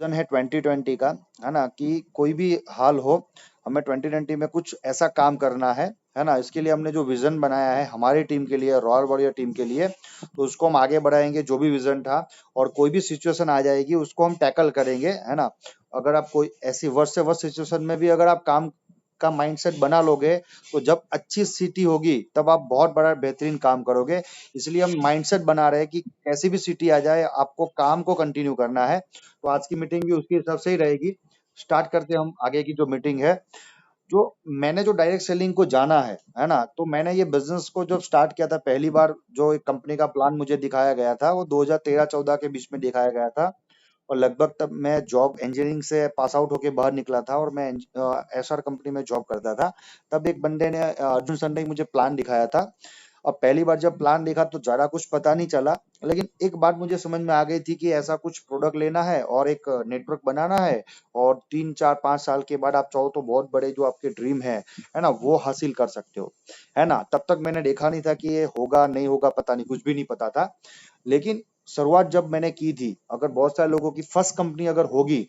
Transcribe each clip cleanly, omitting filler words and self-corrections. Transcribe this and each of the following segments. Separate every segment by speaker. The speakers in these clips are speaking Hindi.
Speaker 1: विजन है 2020 का, है ना, कि कोई भी हाल हो हमें 2020 में कुछ ऐसा काम करना है ना। इसके लिए हमने जो विजन बनाया है हमारी टीम के लिए, रॉयल वॉरियर टीम के लिए, तो उसको हम आगे बढ़ाएंगे जो भी विजन था। और कोई भी सिचुएशन आ जाएगी उसको हम टैकल करेंगे, है ना। अगर आप कोई ऐसी वर्स्ट से वर्स्ट सिचुएशन में भी अगर आप काम का माइंडसेट बना लोगे, तो जब अच्छी सिटी होगी तब आप बहुत बड़ा बेहतरीन काम करोगे। इसलिए हम माइंडसेट बना रहे हैं कि कैसी भी सिटी आ जाए आपको काम को कंटिन्यू करना है। तो आज की मीटिंग भी उसके हिसाब से ही रहेगी। स्टार्ट करते हैं हम आगे की जो मीटिंग है। जो मैंने जो डायरेक्ट सेलिंग को जाना है ना, तो मैंने ये बिजनेस को जब स्टार्ट किया था पहली बार, जो एक कंपनी का प्लान मुझे दिखाया गया था वो 2013-14 के बीच में दिखाया गया था। और लगभग तब मैं जॉब इंजीनियरिंग से पास आउट होके बाहर निकला था और मैं एसआर कंपनी में जॉब करता था। तब एक बंदे ने अर्जुन सर ने मुझे प्लान दिखाया था। अब पहली बार जब प्लान देखा तो ज्यादा कुछ पता नहीं चला, लेकिन एक बात मुझे समझ में आ गई थी कि ऐसा कुछ प्रोडक्ट लेना है और एक नेटवर्क बनाना है, और 3 4 5 साल के बाद आप चाहो तो बहुत बड़े जो आपके ड्रीम है ना, वो हासिल कर सकते हो, है ना। तब तक मैंने देखा नहीं था कि ये होगा नहीं होगा, पता नहीं, कुछ भी नहीं पता था। लेकिन शुरुआत जब मैंने की थी, अगर बहुत सारे लोगों की फर्स्ट कंपनी अगर होगी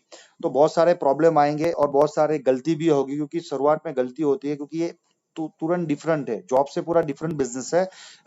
Speaker 1: तो बहुत सारे प्रॉब्लम आएंगे और बहुत सारे गलती भी होगी, क्योंकि शुरुआत में गलती होती है, क्योंकि ये तुरंत डिफरेंट है, जॉब से पूरा डिफरेंट बिजनेस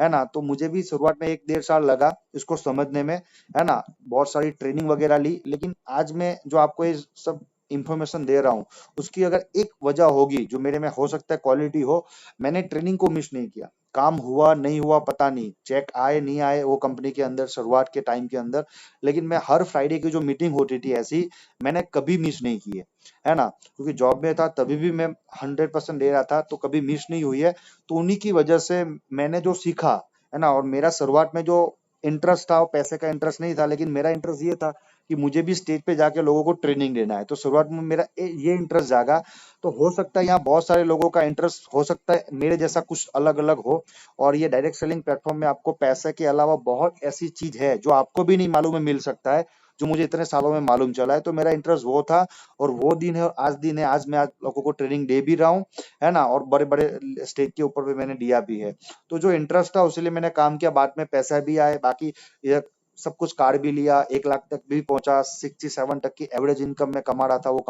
Speaker 1: है ना। तो मुझे भी शुरुआत में 1 1.5 साल लगा इसको समझने में, है ना। बहुत सारी ट्रेनिंग वगैरह ली, लेकिन आज मैं जो आपको ये सब इंफॉर्मेशन दे रहा हूँ उसकी अगर एक वजह होगी जो मेरे में हो सकता है क्वालिटी हो, मैंने ट्रेनिंग को मिस नहीं किया। काम हुआ नहीं हुआ पता नहीं, चेक आए नहीं आए वो कंपनी के अंदर शुरुआत के टाइम के अंदर, लेकिन मैं हर फ्राइडे की जो मीटिंग होती थी ऐसी, मैंने कभी मिस नहीं की है ना। क्योंकि जॉब में था तभी भी मैं 100% दे रहा था, तो कभी मिस नहीं हुई है। तो उन्हीं की वजह से मैंने जो सीखा, है ना, और मेरा शुरुआत में जो इंटरेस्ट था वो पैसे का इंटरेस्ट नहीं था, लेकिन मेरा इंटरेस्ट ये था कि मुझे भी स्टेज पे जाके लोगों को ट्रेनिंग देना है। तो शुरुआत में मेरा ये इंटरेस्ट जागा। तो हो सकता है यहाँ बहुत सारे लोगों का इंटरेस्ट हो सकता है मेरे जैसा कुछ अलग अलग हो। और ये डायरेक्ट सेलिंग प्लेटफॉर्म में आपको पैसे के अलावा बहुत ऐसी चीज है जो आपको भी नहीं मालूम है, मिल सकता है, जो मुझे इतने सालों में मालूम चला है। तो मेरा इंटरेस्ट वो था, और वो दिन है और आज दिन है, आज मैं आज लोगों को ट्रेनिंग दे भी रहा हूँ, है ना, और बड़े बड़े स्टेज के ऊपर भी मैंने दिया भी है। तो जो इंटरेस्ट था उसीलिए मैंने काम किया, बाद में पैसा भी आए, बाकी ये सब कुछ कार भी लिया, 1 लाख तक भी पहुंचा, 67 तक की एवरेज इनकम में कमा रहा था वो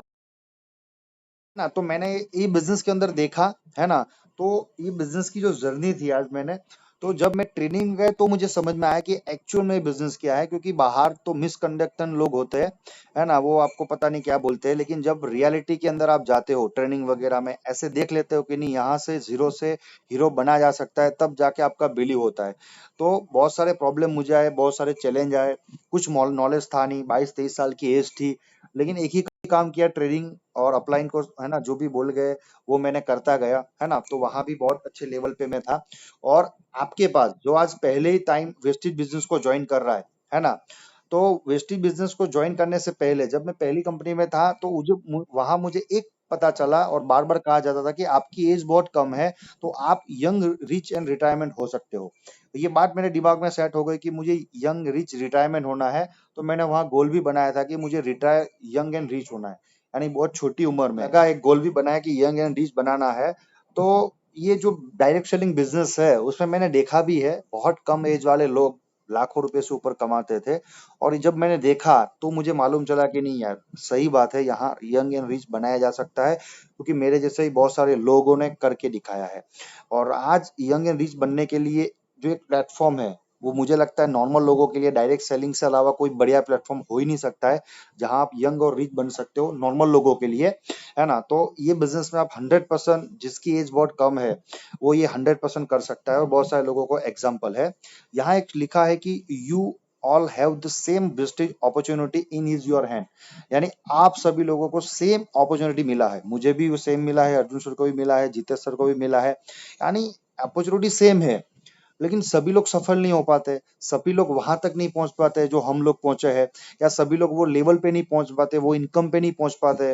Speaker 1: ना। तो मैंने ये बिजनेस के अंदर देखा, है ना। तो ये बिजनेस की जो जर्नी थी आज मैंने, तो जब मैं ट्रेनिंग गए तो मुझे समझ में आया कि एक्चुअल में बिजनेस क्या है। क्योंकि बाहर तो मिसकंडक्टन लोग होते हैं, है ना, वो आपको पता नहीं क्या बोलते हैं, लेकिन जब रियलिटी के अंदर आप जाते हो ट्रेनिंग वगैरह में, ऐसे देख लेते हो कि नहीं यहाँ से जीरो से हीरो बना जा सकता है, तब जाके आपका बिलीव होता है। तो बहुत सारे प्रॉब्लम मुझे आए, बहुत सारे चैलेंज आए, कुछ नॉलेज था नहीं, 22 23 साल की एज थी, लेकिन एक ही काम किया, ट्रेडिंग और अपलाइन को, है ना, जो भी बोल गए वो मैंने करता गया, है ना। तो वहां भी बहुत अच्छे लेवल पे मैं था। और आपके पास जो आज पहले ही टाइम वेस्टेज बिजनेस को ज्वाइन कर रहा है ना, तो वेस्टेज बिजनेस को ज्वाइन करने से पहले जब मैं पहली कंपनी में था, तो वहां मुझे एक पता चला, और बार बार कहा जाता था कि आपकी एज बहुत कम है, तो आप यंग रिच एंड रिटायरमेंट हो सकते हो। तो ये बात मेरे दिमाग में सेट हो गई कि मुझे यंग रिच रिटायरमेंट होना है। तो मैंने वहां गोल भी बनाया था कि मुझे रिटायर यंग एंड रिच होना है, यानी बहुत छोटी उम्र में लगा एक गोल भी बनाया कि यंग एंड रिच बनाना है। तो ये जो डायरेक्ट सेलिंग बिजनेस है उसमें मैंने देखा भी है बहुत कम एज वाले लोग लाखों रुपए से ऊपर कमाते थे। और जब मैंने देखा तो मुझे मालूम चला कि नहीं यार, सही बात है, यहाँ यंग एंड रिच बनाया जा सकता है, क्योंकि मेरे जैसे ही बहुत सारे लोगों ने करके दिखाया है। और आज यंग एंड रिच बनने के लिए जो एक प्लेटफॉर्म है, वो मुझे लगता है नॉर्मल लोगों के लिए डायरेक्ट सेलिंग से अलावा कोई बढ़िया प्लेटफॉर्म हो ही नहीं सकता है, जहां आप यंग और रिच बन सकते हो नॉर्मल लोगों के लिए, है ना। तो ये बिजनेस में आप 100%, जिसकी एज बहुत कम है वो ये 100% कर सकता है, और बहुत सारे लोगों को एग्जाम्पल है। यहाँ एक लिखा है कि you all have the same business opportunity in is your hand, यानी आप सभी लोगों को सेम अपॉर्चुनिटी मिला है। मुझे भी वो सेम मिला है, अर्जुन सर को भी मिला है, जीतेश सर को भी मिला है, यानी अपॉर्चुनिटी सेम है। लेकिन सभी लोग सफल नहीं हो पाते, सभी लोग वहां तक नहीं पहुंच पाते जो हम लोग पहुंचे हैं, या सभी लोग वो लेवल पे नहीं पहुंच पाते, वो इनकम पे नहीं पहुंच पाते,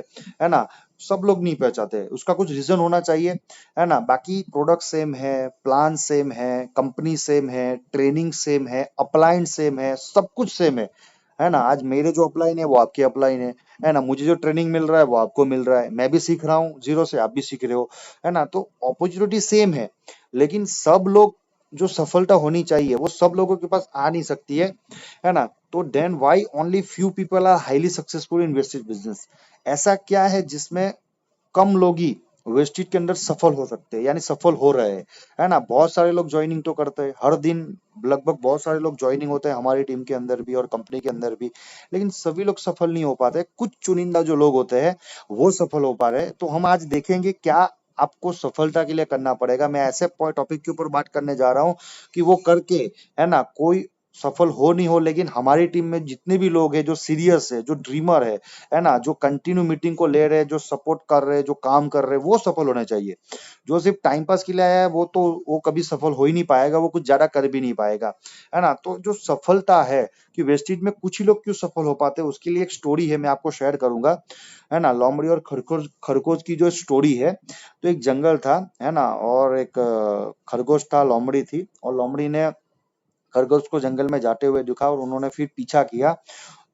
Speaker 1: है ना। सब लोग नहीं पहुंचाते, उसका कुछ रीजन होना चाहिए, है ना। बाकी प्रोडक्ट सेम है, प्लान सेम है, कंपनी सेम है, ट्रेनिंग सेम है, अपलाइन सेम है, सब कुछ सेम है ना। आज मेरे जो अपलाइन है वो आपके अपलाइन है ना। मुझे जो ट्रेनिंग मिल रहा है वो आपको मिल रहा है, मैं भी सीख रहा हूँ जीरो से, आप भी सीख रहे हो, है ना। तो अपॉर्चुनिटी सेम है, लेकिन सब लोग जो सफलता होनी चाहिए वो सब लोगों के पास आ नहीं सकती है ना। तो then why only few people are highly successful in wastage business? ऐसा क्या है जिसमें कम लोग ही वेस्टेज के अंदर सफल हो सकते हैं, यानी सफल हो रहे हैं, है ना। बहुत सारे लोग ज्वाइनिंग तो करते हैं हर दिन, लगभग बहुत सारे लोग ज्वाइनिंग होते हैं हमारी टीम के अंदर भी और कंपनी के अंदर भी, लेकिन सभी लोग सफल नहीं हो पाते। कुछ चुनिंदा जो लोग होते हैं वो सफल हो पा रहे हैं। तो हम आज देखेंगे क्या आपको सफलता के लिए करना पड़ेगा। मैं ऐसे टॉपिक के ऊपर बात करने जा रहा हूँ कि वो करके, है ना, कोई सफल हो नहीं हो, लेकिन हमारी टीम में जितने भी लोग हैं जो सीरियस है, जो ड्रीमर है ना, जो कंटिन्यू मीटिंग को ले रहे हैं, जो सपोर्ट कर रहे हैं, जो काम कर रहे हैं, वो सफल होने चाहिए। जो सिर्फ टाइम पास के लिए आया है वो कभी सफल हो ही नहीं पाएगा, वो कुछ ज्यादा कर भी नहीं पाएगा, है ना। तो जो सफलता है कि वेस्टेज में कुछ ही लोग क्यों सफल हो पाते हैं, उसके लिए एक स्टोरी है, मैं आपको शेयर करूंगा, है ना। लोमड़ी और खरगोश खरगोश की जो स्टोरी है, तो एक जंगल था, है ना, और एक खरगोश था, लोमड़ी थी, और लोमड़ी ने खरगोश को जंगल में जाते हुए देखा और उन्होंने फिर पीछा किया।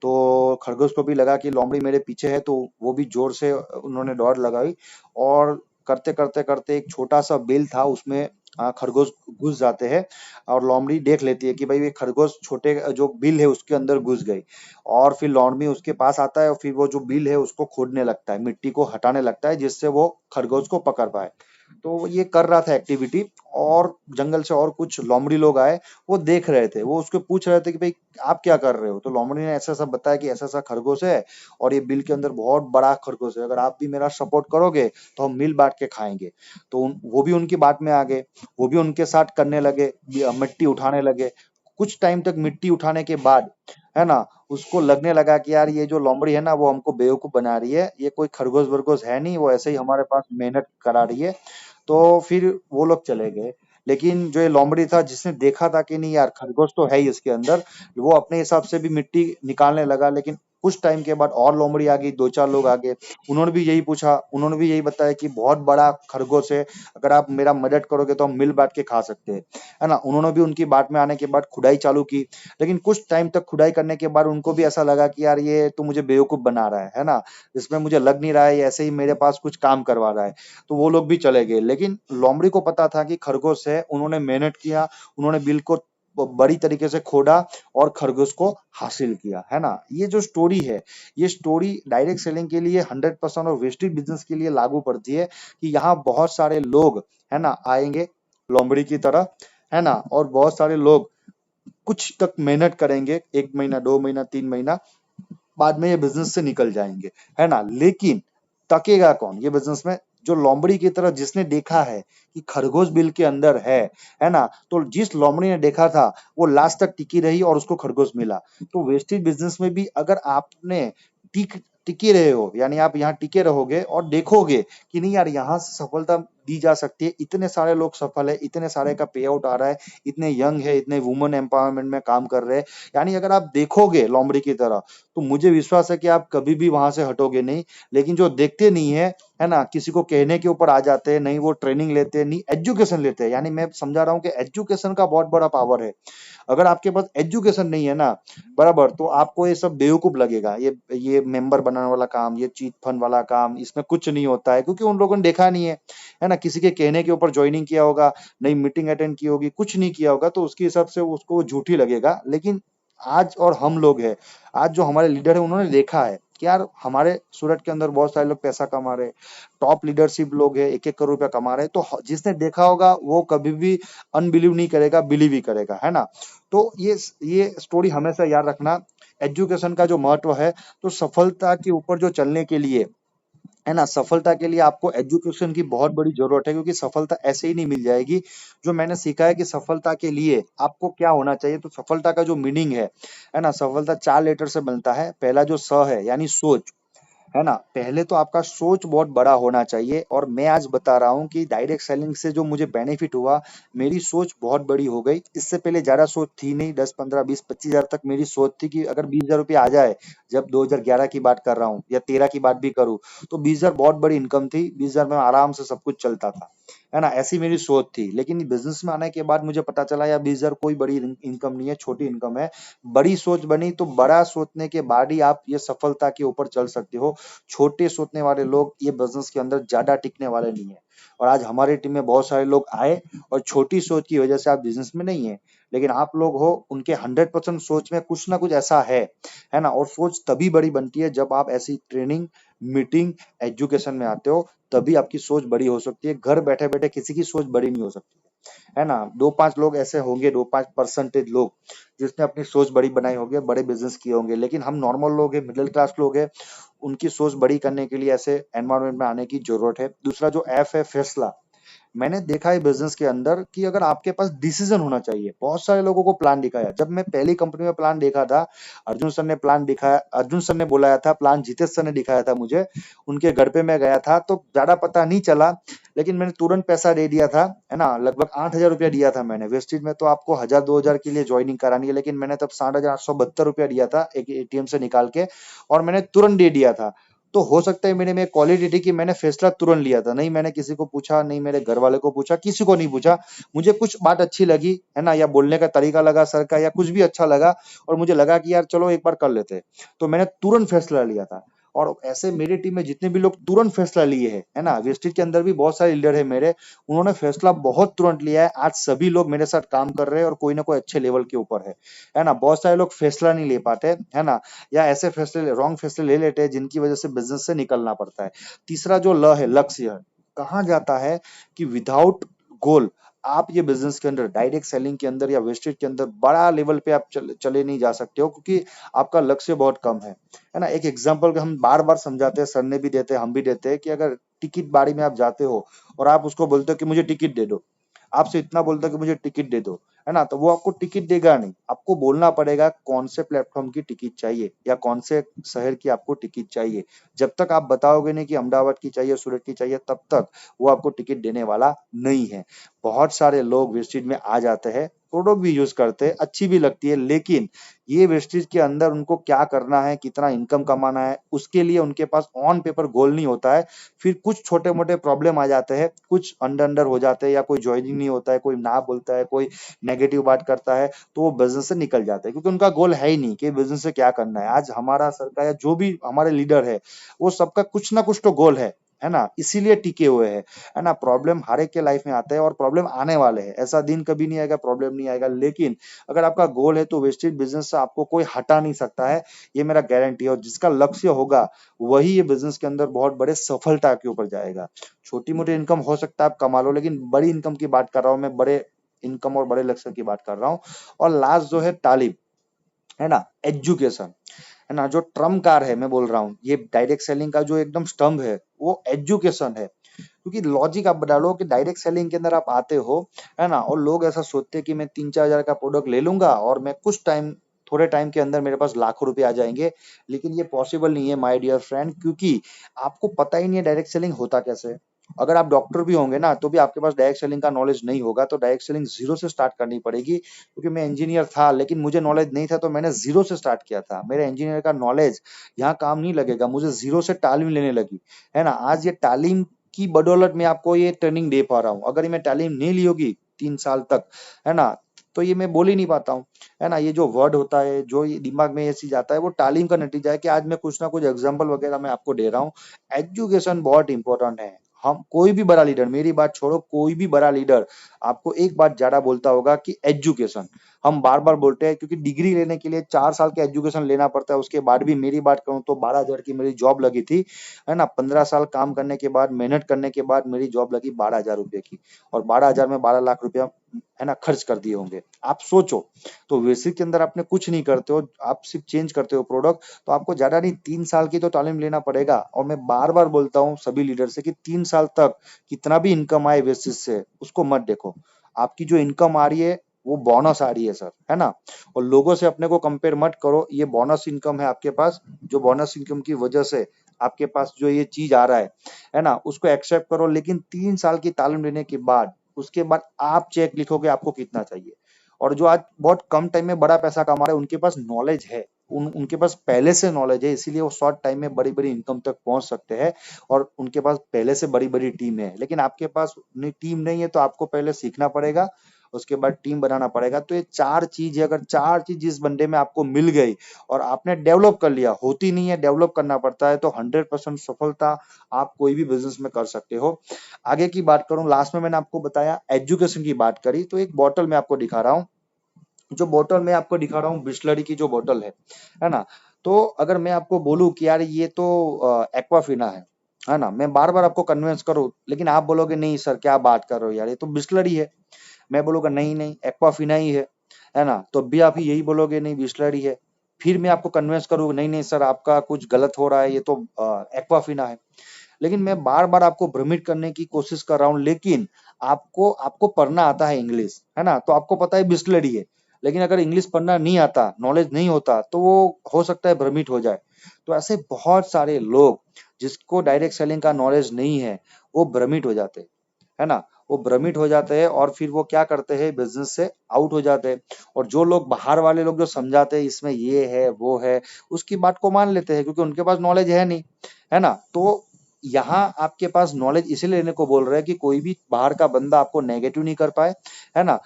Speaker 1: तो खरगोश को भी लगा कि लोमड़ी मेरे पीछे है, तो वो भी जोर से उन्होंने दौड़ लगाई, और करते करते करते एक छोटा सा बिल था, उसमें खरगोश घुस जाते हैं, और लोमड़ी देख लेती है कि भाई ये खरगोश छोटे जो बिल है उसके अंदर घुस गई, और फिर लोमड़ी उसके पास आता है और फिर वो जो बिल है उसको खोदने लगता है, मिट्टी को हटाने लगता है, जिससे वो खरगोश को पकड़ पाए। तो ये कर रहा था एक्टिविटी, और जंगल से और कुछ लोमड़ी लोग आए, वो देख रहे थे, वो उसको पूछ रहे थे कि भाई आप क्या कर रहे हो। तो लोमड़ी ने ऐसा सब बताया कि ऐसा ऐसा खरगोश है, और ये बिल के अंदर बहुत बड़ा खरगोश है, अगर आप भी मेरा सपोर्ट करोगे तो हम मिल बांट के खाएंगे। तो वो भी उनकी बात में आ गए, वो भी उनके साथ करने लगे, मिट्टी उठाने लगे। कुछ टाइम तक मिट्टी उठाने के बाद, है ना, उसको लगने लगा कि यार ये जो लोमड़ी है ना वो हमको बेवकूफ बना रही है, ये कोई खरगोश वर्गोश है नहीं, वो ऐसे ही हमारे पास मेहनत करा रही है। तो फिर वो लोग चले गए। लेकिन जो ये लोमड़ी था, जिसने देखा था कि नहीं यार खरगोश तो है ही इसके अंदर, वो अपने हिसाब से भी मिट्टी निकालने लगा। लेकिन कुछ टाइम के बाद और लोमड़ी आ गई, दो चार लोग आ गए, उन्होंने भी यही पूछा, उन्होंने भी यही बताया कि बहुत बड़ा खरगोश है, अगर आप मेरा मदद करोगे तो हम मिल बांट के खा सकते हैं, है ना। उन्होंने भी उनकी बात में आने के बाद खुदाई चालू की। लेकिन कुछ टाइम तक खुदाई करने के बाद उनको भी ऐसा लगा कि यार ये तो मुझे बेवकूफ बना रहा है ना, इसमें मुझे लग नहीं रहा है, ये ऐसे ही मेरे पास कुछ काम करवा रहा है। तो वो लोग भी चले गए। लेकिन लोमड़ी को पता था कि खरगोश है, उन्होंने मेहनत किया, उन्होंने बिल को बड़ी तरीके से खोदा और खरगोश को हासिल किया, है ना। ये जो स्टोरी है, ये स्टोरी डायरेक्ट सेलिंग के लिए 100% और वेस्टेज बिजनेस के लिए लागू पड़ती है, कि यहाँ बहुत सारे लोग, है ना, आएंगे लोमड़ी की तरह, है ना, और बहुत सारे लोग कुछ तक मेहनत करेंगे, 1 महीना 2 महीना 3 महीना, बाद में ये बिजनेस से निकल जाएंगे, है ना। लेकिन टकेगा कौन ये बिजनेस में? जो लोमड़ी की तरह जिसने देखा है कि खरगोश बिल के अंदर है ना। तो जिस लोमड़ी ने देखा था वो लास्ट तक टिकी रही और उसको खरगोश मिला। तो वेस्टेज बिजनेस में भी अगर आपने टिक टिके रहे हो, यानी आप यहाँ टिके रहोगे और देखोगे कि नहीं यार यहाँ से सफलता दी जा सकती है, इतने सारे लोग सफल है, इतने सारे का पे आउट आ रहा है, इतने यंग है, इतने वुमेन एम्पावरमेंट में काम कर रहे हैं, यानी अगर आप देखोगे लोमड़ी की तरह, तो मुझे विश्वास है कि आप कभी भी वहां से हटोगे नहीं। लेकिन जो देखते नहीं है ना, किसी को कहने के ऊपर आ जाते हैं, नहीं वो ट्रेनिंग लेते हैं, नहीं एजुकेशन लेते हैं, यानी मैं समझा रहा हूँ कि एजुकेशन का बहुत बड़ा पावर है। अगर आपके पास एजुकेशन नहीं है ना, बराबर, तो आपको ये सब बेवकूफ लगेगा, ये मेंबर बनाने वाला काम, ये चीट फंड वाला काम, इसमें कुछ नहीं होता है, क्योंकि उन लोगों ने देखा नहीं है ना, किसी के कहने के ऊपर ज्वाइनिंग किया होगा, नई मीटिंग अटेंड की होगी, कुछ नहीं किया होगा, तो उसके हिसाब से उसको वो झूठी लगेगा। लेकिन आज और हम लोग हैं, आज जो हमारे लीडर है उन्होंने देखा है कि यार हमारे सूरत के अंदर बहुत सारे लोग पैसा कमा रहे हैं, टॉप लीडरशिप लोग हैं, 1-1 करोड़ रुपया कमा रहे हैं। तो जिसने देखा होगा वो कभी भी अनबिलीव नहीं करेगा, बिलीव ही करेगा, है ना। तो ये स्टोरी हमेशा याद रखना। एजुकेशन का जो महत्व है, तो सफलता के ऊपर जो चलने के लिए, है ना, सफलता के लिए आपको एजुकेशन की बहुत बड़ी जरूरत है, क्योंकि सफलता ऐसे ही नहीं मिल जाएगी। जो मैंने सीखा है कि सफलता के लिए आपको क्या होना चाहिए, तो सफलता का जो मीनिंग है ना, सफलता 4 लेटर से बनता है। पहला जो स है यानी सोच, है ना। पहले तो आपका सोच बहुत बड़ा होना चाहिए, और मैं आज बता रहा हूँ कि डायरेक्ट सेलिंग से जो मुझे बेनिफिट हुआ, मेरी सोच बहुत बड़ी हो गई। इससे पहले ज्यादा सोच थी नहीं, 10, 15, 20, 25 हजार तक मेरी सोच थी कि अगर 20 हजार रुपये आ जाए, जब 2011 की बात कर रहा हूँ या 13 की बात भी करूँ, तो 20 हजार बहुत बड़ी इनकम थी, 20 हजार में आराम से सब कुछ चलता था। है ना, ऐसी मेरी सोच थी। लेकिन बिजनेस में आने के बाद मुझे पता चला यार 20,000 कोई बड़ी इनकम नहीं है, छोटी इनकम है। बड़ी सोच बनी तो बड़ा सोचने के बाद ही आप ये सफलता के ऊपर चल सकते हो। छोटे सोचने वाले लोग ये बिजनेस के अंदर ज्यादा टिकने वाले नहीं है। और आज हमारी टीम में बहुत सारे लोग आए और छोटी सोच की वजह से आप बिजनेस में नहीं है, लेकिन आप लोग हो उनके 100% सोच में कुछ ना कुछ ऐसा है ना। और सोच तभी बड़ी बनती है जब आप ऐसी ट्रेनिंग, मीटिंग, एजुकेशन में आते हो, तभी आपकी सोच बड़ी हो सकती है। घर बैठे बैठे किसी की सोच बड़ी नहीं हो सकती है ना। 2-5 लोग ऐसे होंगे, 2-5% लोग जिसने अपनी सोच बड़ी बनाई होगी, बड़े बिजनेस किए होंगे। लेकिन हम नॉर्मल लोग हैं, मिडिल क्लास लोग हैं, उनकी सोच बड़ी करने के लिए ऐसे एनवायरनमेंट में आने की जरूरत है। दूसरा जो एफ है फैसला, मैंने देखा है बिजनेस के अंदर कि अगर आपके पास डिसीजन होना चाहिए। बहुत सारे लोगों को प्लान दिखाया, जब मैं पहली कंपनी में प्लान देखा था, अर्जुन सर ने प्लान दिखाया, अर्जुन सर ने बुलाया था, प्लान जीतेश सर ने दिखाया था मुझे, उनके घर पे मैं गया था तो ज्यादा पता नहीं चला, लेकिन मैंने तुरंत पैसा दे दिया था, है ना। लगभग 8,000 रुपया दिया था मैंने। वेस्टेज में तो आपको 1,000-2,000 के लिए ज्वाइनिंग करानी है, लेकिन मैंने तब 7,872 रुपया दिया था एक एटीएम से निकाल के, और मैंने तुरंत दे दिया था। तो हो सकता है मेरे में क्वालिटी थी कि मैंने फैसला तुरंत लिया था। नहीं मैंने किसी को पूछा, नहीं मेरे घर वाले को पूछा, किसी को नहीं पूछा। मुझे कुछ बात अच्छी लगी, है ना, या बोलने का तरीका लगा सर का, या कुछ भी अच्छा लगा, और मुझे लगा कि यार चलो एक बार कर लेते हैं। तो मैंने तुरंत फैसला लिया था। और ऐसे मेरी टीम में जितने भी लोग तुरंत फैसला लिए हैं, है ना, वेस्टेज के अंदर भी बहुत सारे लीडर है मेरे, उन्होंने फैसला बहुत तुरंत लिया है। आज सभी लोग मेरे साथ काम कर रहे हैं और कोई ना कोई अच्छे लेवल के ऊपर है ना। बहुत सारे लोग फैसला नहीं ले पाते, है ना, या ऐसे फैसले, रॉन्ग फैसले ले लेते हैं जिनकी वजह से बिजनेस से निकलना पड़ता है। तीसरा जो ल है, लक्ष्य है, कहा जाता है कि विदाउट गोल आप ये बिजनेस के अंदर, डायरेक्ट सेलिंग के अंदर या वेस्टेज के अंदर बड़ा लेवल पे आप चले नहीं जा सकते हो, क्योंकि आपका लक्ष्य बहुत कम है ना। एक एग्जांपल का हम बार बार समझाते हैं, सर ने भी देते हैं, हम भी देते हैं, कि अगर टिकट बाड़ी में आप जाते हो और आप उसको बोलते हो कि मुझे टिकट दे दो, आपसे इतना बोलता है कि मुझे टिकट दे दो, है ना, तो वो आपको टिकट देगा नहीं। आपको बोलना पड़ेगा कौन से प्लेटफॉर्म की टिकट चाहिए या कौन से शहर की आपको टिकट चाहिए। जब तक आप बताओगे नहीं कि अहमदाबाद की चाहिए, सूरत की चाहिए, तब तक वो आपको टिकट देने वाला नहीं है। बहुत सारे लोग वेस्टेज में आ जाते हैं, प्रोडक्ट भी यूज करते हैं, अच्छी भी लगती है, लेकिन ये वेस्टेज के अंदर उनको क्या करना है, कितना इनकम कमाना है, उसके लिए उनके पास ऑन पेपर गोल नहीं होता है। फिर कुछ छोटे मोटे प्रॉब्लम आ जाते हैं, कुछ अंडर अंडर हो जाते हैं, या कोई ज्वाइनिंग नहीं होता है, कोई ना बोलता है, कोई नेगेटिव बात करता है, तो वो बिजनेस से निकल जाते हैं, क्योंकि उनका गोल है ही नहीं कि बिजनेस से क्या करना है। आज हमारा सरकार या जो भी हमारे लीडर है, वो सबका कुछ ना कुछ तो गोल है ना, इसीलिए टिके हुए हैं, है ना। प्रॉब्लम हर एक के लाइफ में आता है और प्रॉब्लम आने वाले हैं, ऐसा दिन कभी नहीं आएगा प्रॉब्लम नहीं आएगा, लेकिन अगर आपका गोल है तो वेस्टेज बिजनेस से आपको कोई हटा नहीं सकता है, ये मेरा गारंटी है। और जिसका लक्ष्य होगा वही ये बिजनेस के अंदर बहुत बड़े सफलता के ऊपर जाएगा। छोटी मोटी इनकम हो सकता है आप कमा लो, लेकिन बड़ी इनकम की बात कर रहा हूँ मैं, बड़े इनकम और बड़े लक्ष्य की बात कर रहा हूँ। और लास्ट जो है तालीम, है ना, एजुकेशन, है ना, जो ट्रम्प कार है मैं बोल रहा हूँ, ये डायरेक्ट सेलिंग का जो एकदम स्तंभ है वो एजुकेशन है। क्योंकि लॉजिक आप डालो कि डायरेक्ट सेलिंग के अंदर आप आते हो, है ना, और लोग ऐसा सोचते हैं कि मैं 3-4 हजार का प्रोडक्ट ले लूंगा और मैं कुछ टाइम, थोड़े टाइम के अंदर मेरे पास लाखों रुपए आ जाएंगे। लेकिन ये पॉसिबल नहीं है माय डियर फ्रेंड, क्योंकि आपको पता ही नहीं है डायरेक्ट सेलिंग होता कैसे है। अगर आप डॉक्टर भी होंगे ना, तो भी आपके पास डायरेक्ट सेलिंग का नॉलेज नहीं होगा, तो डायरेक्ट सेलिंग जीरो से स्टार्ट करनी पड़ेगी। क्योंकि मैं इंजीनियर था, लेकिन मुझे नॉलेज नहीं था, तो मैंने जीरो से स्टार्ट किया था। मेरे इंजीनियर का नॉलेज यहाँ काम नहीं लगेगा, मुझे जीरो से तालीम लेने लगी, है ना। आज ये तालीम की बदौलत मैं आपको ये ट्रेनिंग दे पा रहा हूँ। अगर ये मैं तालीम नहीं ली होगी 3 साल तक, है ना, तो ये मैं बोल ही नहीं पाता हूँ, है ना। ये जो वर्ड होता है, जो ये दिमाग में ये चीज आता है, वो तालीम का नतीजा है कि आज मैं कुछ ना कुछ एग्जाम्पल वगैरह मैं आपको दे रहा हूँ। एजुकेशन बहुत इंपॉर्टेंट है। हम कोई भी बड़ा लीडर, मेरी बात छोड़ो, कोई भी बड़ा लीडर आपको एक बात ज्यादा बोलता होगा कि एजुकेशन। हम बार बार बोलते हैं, क्योंकि डिग्री लेने के लिए 4 साल का एजुकेशन लेना पड़ता है। उसके बाद भी मेरी बात करूं तो 12,000 की मेरी जॉब लगी थी, है ना। 15 साल काम करने के बाद, मेहनत करने के बाद मेरी जॉब लगी 12,000 रुपए की, और 12,000 में 12 लाख रुपया, है ना, खर्च कर दिए होंगे। आप सोचो, तो बेसिक के अंदर आपने कुछ नहीं करते हो, आप सिर्फ चेंज करते हो प्रोडक्ट, तो आपको ज्यादा नहीं 3 साल की तो तालीम लेना पड़ेगा। और मैं बार बार बोलता हूँ सभी लीडर से कि 3 साल तक कितना भी इनकम आए बेसिस से, उसको मत देखो। आपकी जो इनकम आ रही है वो बोनस आ रही है सर, है ना। और लोगों से अपने को कंपेयर मत करो, ये बोनस इनकम है आपके पास, जो बोनस इनकम की वजह से आपके पास जो ये चीज आ रहा है ना, उसको एक्सेप्ट करो। लेकिन 3 साल की तालीम लेने के बाद, उसके बाद आप चेक लिखोगे आपको कितना चाहिए। और जो आज बहुत कम टाइम में बड़ा पैसा कमा रहे हैं, उनके पास नॉलेज है, उनके पास पहले से नॉलेज है, इसीलिए वो शॉर्ट टाइम में बड़ी बड़ी इनकम तक पहुंच सकते हैं और उनके पास पहले से बड़ी बड़ी टीम है। लेकिन आपके पास टीम नहीं है तो आपको पहले सीखना पड़ेगा, उसके बाद टीम बनाना पड़ेगा। तो ये चार चीज है, अगर चार चीज जिस बंदे में आपको मिल गई और आपने डेवलप कर लिया, होती नहीं है, डेवलप करना पड़ता है, तो 100% सफलता आप कोई भी बिजनेस में कर सकते हो। आगे की बात करूं, लास्ट में मैंने आपको बताया एजुकेशन की बात करी, तो एक बोतल में आपको दिखा रहा हूँ, जो बोतल मैं आपको दिखा रहा हूँ बिस्लरी की जो बोतल है ना। तो अगर मैं आपको बोलूं कि यार ये तो एक्वाफिना है ना, मैं बार बार आपको कन्विंस करूं, लेकिन आप बोलोगे नहीं सर क्या बात कर रहे हो यार, ये तो बिस्लरी है। मैं बोलूंगा नहीं नहीं एक्वाफिना ही है ना, तो भी आप यही बोलोगे नहीं बिस्लरी है। फिर मैं आपको कन्विंस करूँ नहीं नहीं सर आपका कुछ गलत हो रहा है, ये तो एक्वाफिना है। लेकिन मैं बार बार आपको भ्रमित करने की कोशिश कर रहा हूँ, लेकिन आपको आपको पढ़ना आता है इंग्लिश, है ना, तो आपको पता है बिस्लरी है। लेकिन अगर इंग्लिश पढ़ना नहीं आता, नॉलेज नहीं होता, तो वो हो सकता है भ्रमित हो जाए। तो ऐसे बहुत सारे लोग जिसको डायरेक्ट सेलिंग का नॉलेज नहीं है, वो भ्रमित हो जाते हैं, है ना। वो भ्रमित हो जाते हैं और फिर वो क्या करते हैं, बिजनेस से आउट हो जाते हैं। और जो लोग बाहर वाले लोग जो समझाते हैं इसमें ये है वो है, उसकी बात को मान लेते हैं क्योंकि उनके पास नॉलेज है नहीं, है ना। तो यहाँ आपके पास नॉलेज इसीलिए लेने को बोल रहे हैं कि कोई भी बाहर का बंदा आपको नेगेटिव नहीं कर पाए, है ना।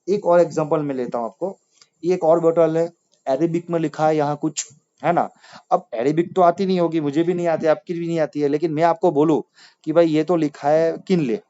Speaker 1: एक और एग्जांपल मैं लेता हूँ आपको, ये एक और बोतल है, अरेबिक में लिखा है यहाँ कुछ, है ना। अब अरेबिक तो आती नहीं होगी, मुझे भी नहीं आती, आपकी भी नहीं आती है, लेकिन मैं आपको बोलूं कि भाई ये तो लिखा है किनले,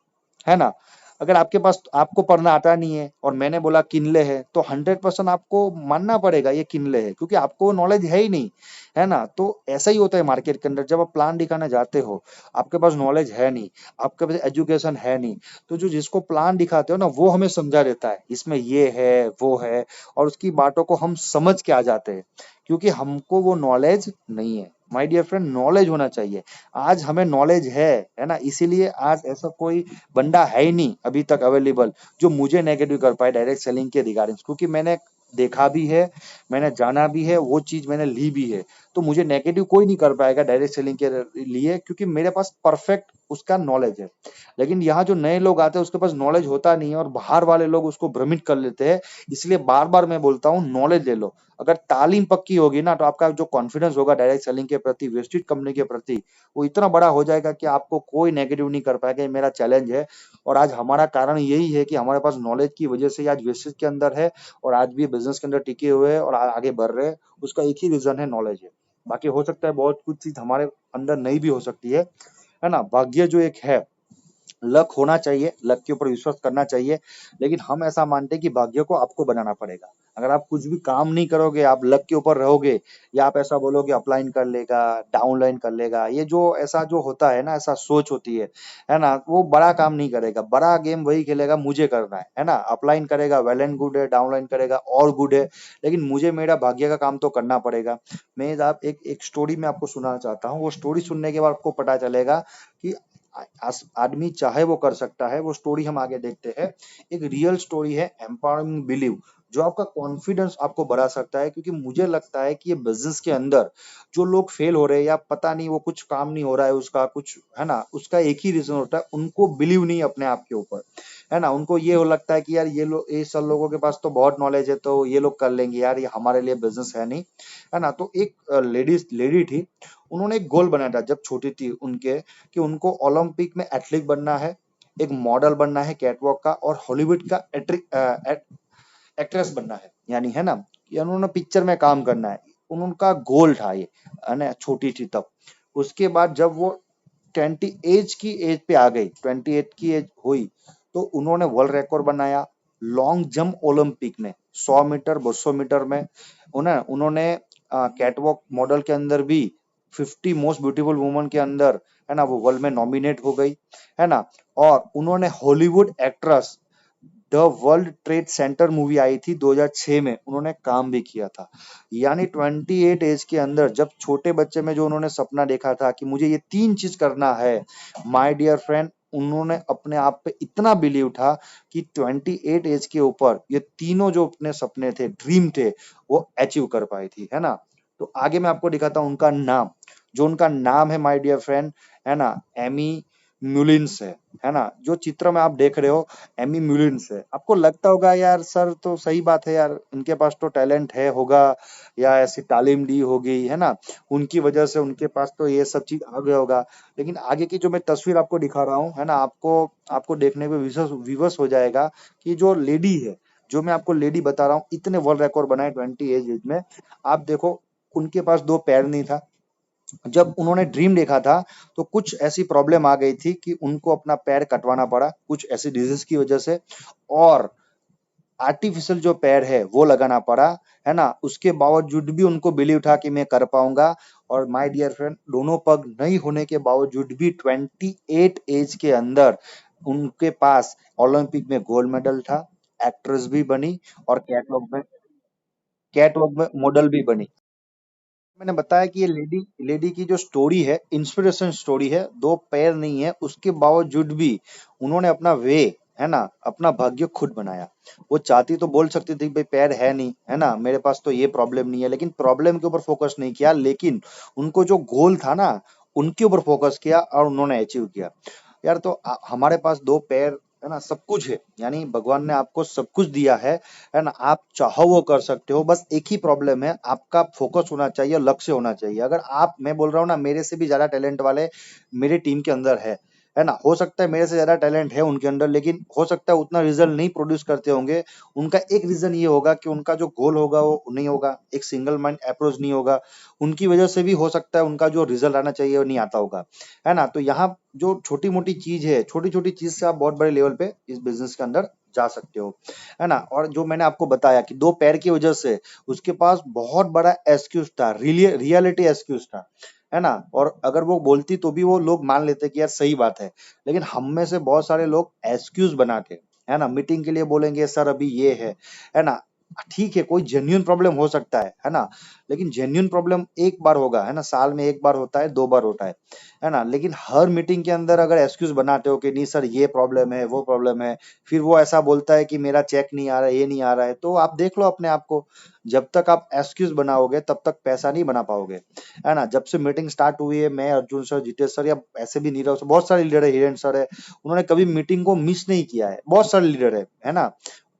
Speaker 1: है ना। अगर आपके पास आपको पढ़ना आता नहीं है और मैंने बोला किनले है, तो 100% आपको मानना पड़ेगा ये किनले है, क्योंकि आपको नॉलेज है ही नहीं, है ना। तो ऐसा ही होता है मार्केट के अंदर, जब आप प्लान दिखाने जाते हो, आपके पास नॉलेज है नहीं, आपके पास एजुकेशन है नहीं, तो जो जिसको प्लान दिखाते हो ना, वो हमें समझा देता है इसमें ये है वो है, और उसकी बातों को हम समझ के आ जाते हैं, क्योंकि हमको वो नॉलेज नहीं है। माय डियर फ्रेंड, नॉलेज होना चाहिए। आज हमें नॉलेज है ना, इसीलिए आज ऐसा कोई बंदा है ही नहीं अभी तक अवेलेबल जो मुझे नेगेटिव कर पाए डायरेक्ट सेलिंग के रिगार्डिंग, क्योंकि मैंने देखा भी है, मैंने जाना भी है, वो चीज मैंने ली भी है। तो मुझे नेगेटिव कोई नहीं कर पाएगा डायरेक्ट सेलिंग के लिए, क्योंकि मेरे पास परफेक्ट उसका नॉलेज है। लेकिन यहाँ जो नए लोग आते हैं उसके पास नॉलेज होता नहीं है और बाहर वाले लोग उसको भ्रमित कर लेते हैं। इसलिए बार बार मैं बोलता हूँ नॉलेज ले लो। अगर तालीम पक्की होगी ना, तो आपका जो कॉन्फिडेंस होगा डायरेक्ट सेलिंग के प्रति, वेस्टेड कंपनी के प्रति, वो इतना बड़ा हो जाएगा कि आपको कोई नेगेटिव नहीं कर पाएगा। ये मेरा चैलेंज है। और आज हमारा कारण यही है कि हमारे पास नॉलेज की वजह से ही आज वेस्टेज के अंदर है और आज भी बिजनेस के अंदर टिके हुए हैं और आगे बढ़ रहे हैं। उसका एक ही रीजन है, नॉलेज है। बाकी हो सकता है बहुत कुछ चीज हमारे अंदर नहीं भी हो सकती है ना। भाग्य जो एक है, लक होना चाहिए, लक के ऊपर विश्वास करना चाहिए, लेकिन हम ऐसा मानते हैं कि भाग्य को आपको बनाना पड़ेगा। अगर आप कुछ भी काम नहीं करोगे, आप लक के ऊपर रहोगे, या आप ऐसा बोलोगे अपलाइन कर लेगा, डाउनलाइन कर लेगा, ये जो ऐसा जो होता है ना, ऐसा सोच होती है ना, वो बड़ा काम नहीं करेगा। बड़ा गेम वही खेलेगा मुझे करना है ना। अपलाइन करेगा वेल एंड गुड है, डाउनलाइन करेगा और गुड है, लेकिन मुझे मेरा भाग्य का काम तो करना पड़ेगा। मैं आप एक एक स्टोरी में आपको सुनाना चाहता हूँ, वो स्टोरी सुनने के बाद आपको पता चलेगा कि आदमी चाहे वो कर सकता है। वो स्टोरी हम आगे देखते हैं। एक रियल स्टोरी है, एम्पावरिंग बिलीव, जो आपका कॉन्फिडेंस आपको बढ़ा सकता है। क्योंकि मुझे लगता है कि ये बिजनेस के अंदर जो लोग फेल हो रहे हैं, या पता नहीं वो कुछ काम नहीं हो रहा है उसका कुछ, है ना, उसका एक ही रीजन होता है, उनको बिलीव नहीं अपने आप के ऊपर, है ना। उनको ये हो लगता है कि यार ये लोग, ये सब लोगों के पास तो बहुत नॉलेज है, तो ये लोग कर लेंगे यार, ये हमारे लिए बिजनेस है नहीं, है ना। तो एक लेडी थी, उन्होंने एक गोल बनाया था जब छोटी थी उनके, कि उनको ओलंपिक में एथलीट बनना है, एक मॉडल बनना है कैटवॉक का, और हॉलीवुड का एक्ट्रेस बनना है, है ना, कि उन्होंने पिक्चर में काम करना है। उनका गोल था ये, है ना, छोटी थी तब। उसके बाद जब वो 20 एज पे आ गई, 28 की एज हुई, तो उन्होंने वर्ल्ड रिकॉर्ड बनाया लॉन्ग जंप ओलंपिक में, 100 मीटर 200 मीटर में। उन्होंने कैटवॉक मॉडल के अंदर भी 50 मोस्ट ब्यूटीफुल वुमन के अंदर, है ना, वो वर्ल्ड में नॉमिनेट हो गई, है ना। और उन्होंने Hollywood actress, the World Trade Center movie आई थी 2006 में, उन्होंने काम भी किया था। यानी 28 एज के अंदर, जब छोटे बच्चे में जो उन्होंने सपना देखा था कि मुझे ये 3 चीज करना है, माय डियर फ्रेंड, उन्होंने अपने आप पे इतना बिलीव था कि 28 एज के ऊपर ये तीनों जो अपने सपने थे, ड्रीम थे, वो अचीव कर पाई थी, है ना। तो आगे मैं आपको दिखाता हूँ उनका नाम, जो उनका नाम है माय डियर फ्रेंड, है ना, एमी म्यूलिन्स है ना? जो चित्र में आप देख रहे हो एमी म्यूलिन्स है। आपको लगता होगा यार सर तो सही बात है यार, इनके पास तो टैलेंट है होगा या ऐसी तालीम ली होगी, है ना? उनकी वजह से उनके पास तो ये सब चीज आ गया होगा। लेकिन आगे की जो मैं तस्वीर आपको दिखा रहा हूँ, है ना? आपको आपको देखने पे विवश विवश हो जाएगा कि जो लेडी है, जो मैं आपको लेडी बता रहा हूँ, इतने वर्ल्ड रिकॉर्ड बनाए 20 एज में। आप देखो, उनके पास 2 पैर नहीं था। जब उन्होंने ड्रीम देखा था तो कुछ ऐसी प्रॉब्लम आ गई थी कि उनको अपना पैर कटवाना पड़ा कुछ ऐसी डिजीज की वजह से, और आर्टिफिशियल जो पैर है वो लगाना पड़ा, है ना? उसके बावजूद भी उनको बिलीव था कि मैं कर पाऊंगा। और माय डियर फ्रेंड, दोनों पग नहीं होने के बावजूद भी 28 एज के अंदर उनके पास ओलंपिक में गोल्ड मेडल था, एक्ट्रेस भी बनी और कैटवॉक में मॉडल भी बनी। मैंने बताया कि ये लेडी लेडी की जो स्टोरी है, इंस्पिरेशन स्टोरी है। 2 पैर नहीं है, उसके बावजूद भी उन्होंने अपना वे, है ना, अपना भाग्य खुद बनाया। वो चाहती तो बोल सकती थी भाई पैर है नहीं, है ना, मेरे पास तो ये प्रॉब्लम नहीं है, लेकिन प्रॉब्लम के ऊपर फोकस नहीं किया, लेकिन उनको जो गोल था ना, उनके ऊपर फोकस किया और उन्होंने अचीव किया। यार तो हमारे पास 2 पैर, है ना, सब कुछ है, यानी भगवान ने आपको सब कुछ दिया है ना? आप चाहो वो कर सकते हो, बस एक ही प्रॉब्लम है, आपका फोकस होना चाहिए, लक्ष्य होना चाहिए। अगर आप, मैं बोल रहा हूँ ना, मेरे से भी ज्यादा टैलेंट वाले मेरे टीम के अंदर है ना? हो सकता है मेरे से ज्यादा टैलेंट है उनके अंदर, लेकिन हो सकता है उतना रिजल्ट नहीं प्रोड्यूस करते होंगे। उनका एक रीजन ये होगा कि उनका जो गोल होगा वो नहीं होगा, एक सिंगल माइंड अप्रोच नहीं होगा। उनकी वजह से भी हो सकता है उनका जो रिजल्ट आना चाहिए वो नहीं आता होगा, है ना? तो यहाँ जो छोटी मोटी चीज है, छोटी छोटी चीज से आप बहुत बड़े लेवल पे इस बिजनेस के अंदर जा सकते हो, है ना? और जो मैंने आपको बताया कि 2 पैर की वजह से उसके पास बहुत बड़ा एक्सक्यूज था, रियलिटी एक्सक्यूज था, है ना? और अगर वो बोलती तो भी वो लोग मान लेते कि यार सही बात है। लेकिन हम में से बहुत सारे लोग एक्सक्यूज बनाते, है ना? मीटिंग के लिए बोलेंगे सर अभी ये है ना? ठीक है, कोई जेन्युइन प्रॉब्लम हो सकता है ना? लेकिन जेन्युइन प्रॉब्लम एक बार होगा, है ना? साल में एक बार होता है, 2 बार होता है ना? लेकिन हर मीटिंग के अंदर अगर एक्सक्यूज बनाते हो कि नहीं सर ये प्रॉब्लम है, वो प्रॉब्लम है, फिर वो ऐसा बोलता है कि मेरा चेक नहीं आ रहा है, ये नहीं आ रहा है, तो आप देख लो अपने आप को। जब तक आप एक्सक्यूज बनाओगे तब तक पैसा नहीं बना पाओगे, है ना? जब से मीटिंग स्टार्ट हुई है, मैं, अर्जुन सर, जितेश सर, या ऐसे भी नीरव सर, बहुत सारे लीडर है, हिरेन सर है, उन्होंने कभी मीटिंग को मिस नहीं किया है, बहुत सारे लीडर है ना?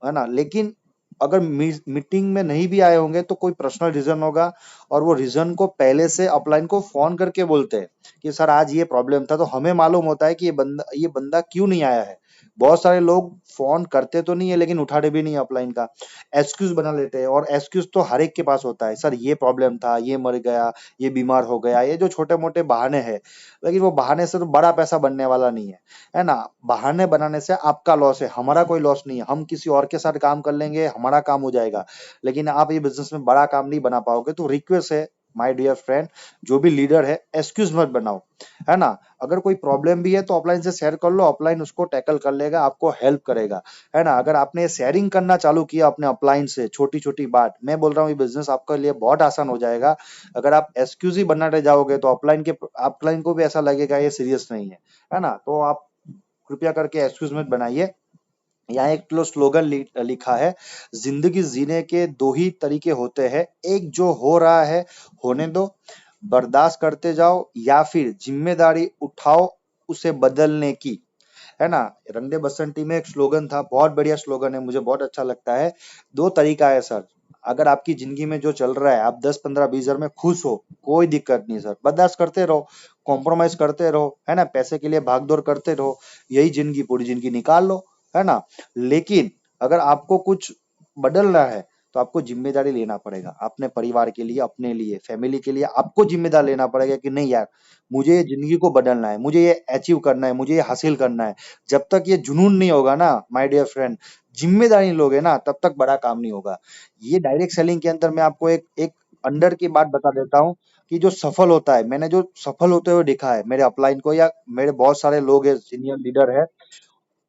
Speaker 1: है ना? लेकिन अगर मीटिंग में नहीं भी आए होंगे तो कोई पर्सनल रीजन होगा, और वो रीजन को पहले से अपलाइन को फोन करके बोलते हैं कि सर आज ये प्रॉब्लम था, तो हमें मालूम होता है कि ये बंदा क्यों नहीं आया है। बहुत सारे लोग फोन करते तो नहीं है लेकिन उठाते भी नहीं अपलाइन का, एक्सक्यूज बना लेते हैं, और एक्सक्यूज तो हर एक के पास होता है, सर ये प्रॉब्लम था, ये मर गया, ये बीमार हो गया, ये जो छोटे मोटे बहाने हैं। लेकिन वो बहाने से तो बड़ा पैसा बनने वाला नहीं है ना? बहाने बनाने से आपका लॉस है, हमारा कोई लॉस नहीं है, हम किसी और के साथ काम कर लेंगे, हमारा काम हो जाएगा। लेकिन आप ये बिजनेस में बड़ा काम नहीं बना पाओगे। तो रिक्वेस्ट है माय डियर फ्रेंड, जो भी लीडर है, एक्सक्यूज मत बनाओ, है ना? अगर कोई प्रॉब्लम भी है तो ऑफलाइन से शेयर कर लो, ऑफलाइन उसको टैकल कर लेगा, आपको हेल्प करेगा, है ना? अगर आपने शेयरिंग करना चालू किया अपने अपलाइन से, छोटी छोटी बात, मैं बोल रहा हूँ ये बिजनेस आपके लिए बहुत आसान हो जाएगा। अगर आप एक्सक्यूज ही बनाते जाओगे तो अपलाइन को भी ऐसा लगेगा ये सीरियस नहीं है ना? तो आप कृपया करके एक्सक्यूज मत बनाइए। यहाँ एक तो स्लोगन लिखा है, जिंदगी जीने के 2 ही तरीके होते हैं, एक जो हो रहा है होने दो, बर्दाश्त करते जाओ, या फिर जिम्मेदारी उठाओ उसे बदलने की, है ना? रंगदे बसंती में एक स्लोगन था, बहुत बढ़िया स्लोगन है, मुझे बहुत अच्छा लगता है। 2 तरीका है सर, अगर आपकी जिंदगी में जो चल रहा है, आप 10 15 20 हजार में खुश हो, कोई दिक्कत नहीं सर, बर्दाश्त करते रहो, कॉम्प्रोमाइज करते रहो, है ना? पैसे के लिए भाग दौड़ करते रहो, यही जिंदगी, पूरी जिंदगी निकाल लो, है ना? लेकिन अगर आपको कुछ बदलना है तो आपको जिम्मेदारी लेना पड़ेगा, अपने परिवार के लिए, अपने लिए, फैमिली के लिए आपको जिम्मेदार लेना पड़ेगा कि नहीं यार, मुझे ये जिंदगी को बदलना है, मुझे ये अचीव करना है, मुझे ये हासिल करना है। जब तक ये जुनून नहीं होगा ना माय डियर फ्रेंड, जिम्मेदारी नहीं लोगे ना, तब तक बड़ा काम नहीं होगा। ये डायरेक्ट सेलिंग के अंदर मैं आपको एक एक अंडर की बात बता देता हूँ कि जो सफल होता है, मैंने जो सफल होते हुए देखा है मेरे अपलाइन को, या मेरे बहुत सारे लोग है, सीनियर लीडर है,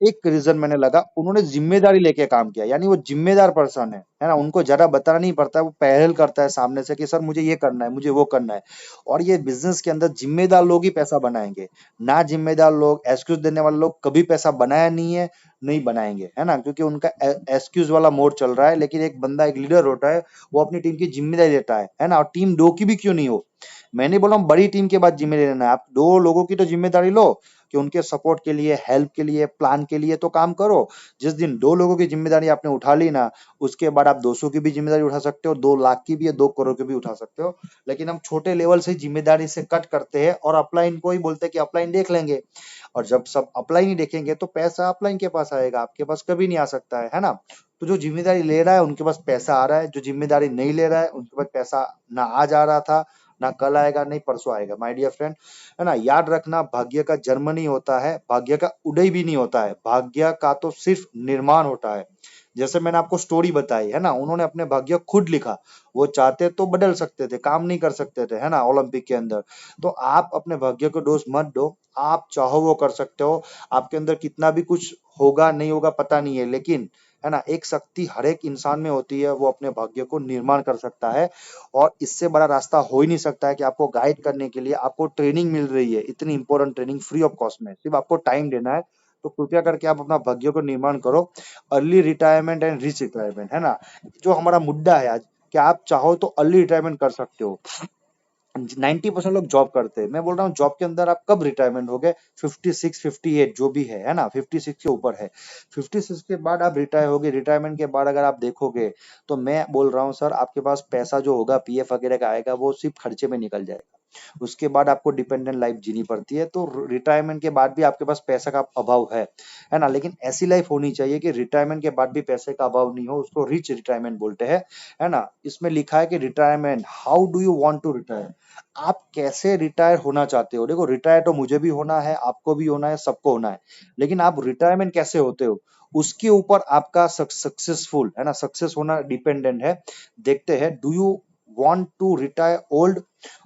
Speaker 1: एक रीजन मैंने लगा, उन्होंने जिम्मेदारी लेके काम किया, यानी वो जिम्मेदार पर्सन है ना? उनको ज्यादा बताना नहीं पड़ता, वो पहल करता है सामने से कि सर मुझे ये करना है, मुझे वो करना है। और ये बिजनेस के अंदर जिम्मेदार लोग ही पैसा बनाएंगे, ना जिम्मेदार लोग, एक्सक्यूज देने वाले लोग कभी पैसा बनाया नहीं है, नहीं बनाएंगे, है ना? क्योंकि उनका एक्सक्यूज वाला मोड चल रहा है। लेकिन एक बंदा, एक लीडर होता है, वो अपनी टीम की जिम्मेदारी लेता है ना? और टीम 2 की भी क्यों नहीं हो, मैंने बोला हूँ बड़ी टीम के बाद जिम्मेदारी लेना है, आप 2 लोगों की तो जिम्मेदारी लो, कि उनके सपोर्ट के लिए, हेल्प के लिए, प्लान के लिए तो काम करो। जिस दिन 2 लोगों की जिम्मेदारी आपने उठा ली ना, उसके बाद आप 200 की भी जिम्मेदारी उठा सकते हो, 2 लाख की भी है, 2 करोड़ की भी उठा सकते हो। लेकिन हम छोटे लेवल से जिम्मेदारी से कट करते हैं और अपलाइन को ही बोलते हैं कि अपलाइन देख लेंगे। और जब सब अपलाइन ही देखेंगे तो पैसा अपलाइन के पास आएगा, आपके पास कभी नहीं आ सकता है ना? तो जो जिम्मेदारी ले रहा है उनके पास पैसा आ रहा है, जो जिम्मेदारी नहीं ले रहा है उनके पास पैसा ना आज आ रहा था, ना कल आएगा, नहीं परसों आएगा। माय डियर फ्रेंड, है ना? याद रखना, भाग्य का जन्म नहीं होता है, भाग्य का उदय भी नहीं होता है, भाग्य का तो सिर्फ निर्माण होता है। जैसे मैंने आपको स्टोरी बताई है ना, उन्होंने अपने भाग्य खुद लिखा। वो चाहते तो बदल सकते थे, काम नहीं कर सकते थे, है ना, ओलंपिक के अंदर। तो आप अपने भाग्य को दोष मत दो, आप चाहो वो कर सकते हो। आपके अंदर कितना भी कुछ होगा नहीं होगा पता नहीं है, लेकिन है ना, एक शक्ति हर एक इंसान में होती है, वो अपने भाग्य को निर्माण कर सकता है। और इससे बड़ा रास्ता हो ही नहीं सकता है कि आपको गाइड करने के लिए आपको ट्रेनिंग मिल रही है, इतनी important training free of cost में, सिर्फ आपको टाइम देना है। तो कृपया करके आप अपना भाग्य को निर्माण करो। Early retirement and rich retirement, है ना, जो हमारा मुद्दा है आज, कि आप चाहो तो अर्ली रिटायरमेंट कर सकते हो। 90% लोग जॉब करते हैं, मैं बोल रहा हूँ जॉब के अंदर आप कब रिटायरमेंट हो गए? 56 58 जो भी है ना, 56 के ऊपर है, 56 के बाद आप रिटायर होगे। रिटायरमेंट के बाद अगर आप देखोगे तो मैं बोल रहा हूँ सर, आपके पास पैसा जो होगा पीएफ वगैरह का आएगा, वो सिर्फ खर्चे में निकल जाएगा। उसके बाद आपको डिपेंडेंट लाइफ जीनी पड़ती है। तो रिटायरमेंट के बाद भी आपके पास पैसा का अभाव है ना, लेकिन ऐसी लाइफ होनी चाहिए कि रिटायरमेंट के बाद भी पैसे का अभाव नहीं हो, उसको रिच रिटायरमेंट बोलते हैं, है ना। इसमें लिखा है कि retirement, how do you want to retire, आप कैसे रिटायर होना चाहते हो। देखो, रिटायर तो मुझे भी होना है, आपको भी होना है, सबको होना है, लेकिन आप रिटायरमेंट कैसे होते हो उसके ऊपर आपका सक्सेसफुल, है ना, सक्सेस होना डिपेंडेंट है। देखते हैं, do you want to retire old,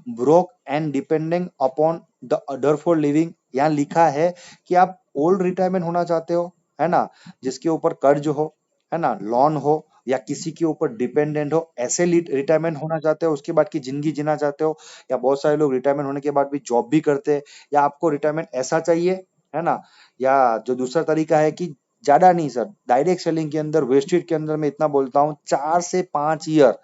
Speaker 1: broke and depending upon the other for living. यहाँ लिखा है कि आप ओल्ड रिटायरमेंट होना चाहते हो, है ना, जिसके ऊपर कर्ज हो, है ना, लोन हो, या किसी के ऊपर डिपेंडेंट हो, ऐसे रिटायरमेंट होना चाहते हो, उसके बाद की जिंदगी जीना चाहते हो, या बहुत सारे लोग रिटायरमेंट होने के बाद भी जॉब भी करते हैं, या आपको रिटायरमेंट ऐसा चाहिए, है ना, या जो दूसरा तरीका है कि ज्यादा नहीं सर, डायरेक्ट सेलिंग के अंदर, वेस्टेज के अंदर मैं इतना बोलता हूँ, 4 से 5 ईयर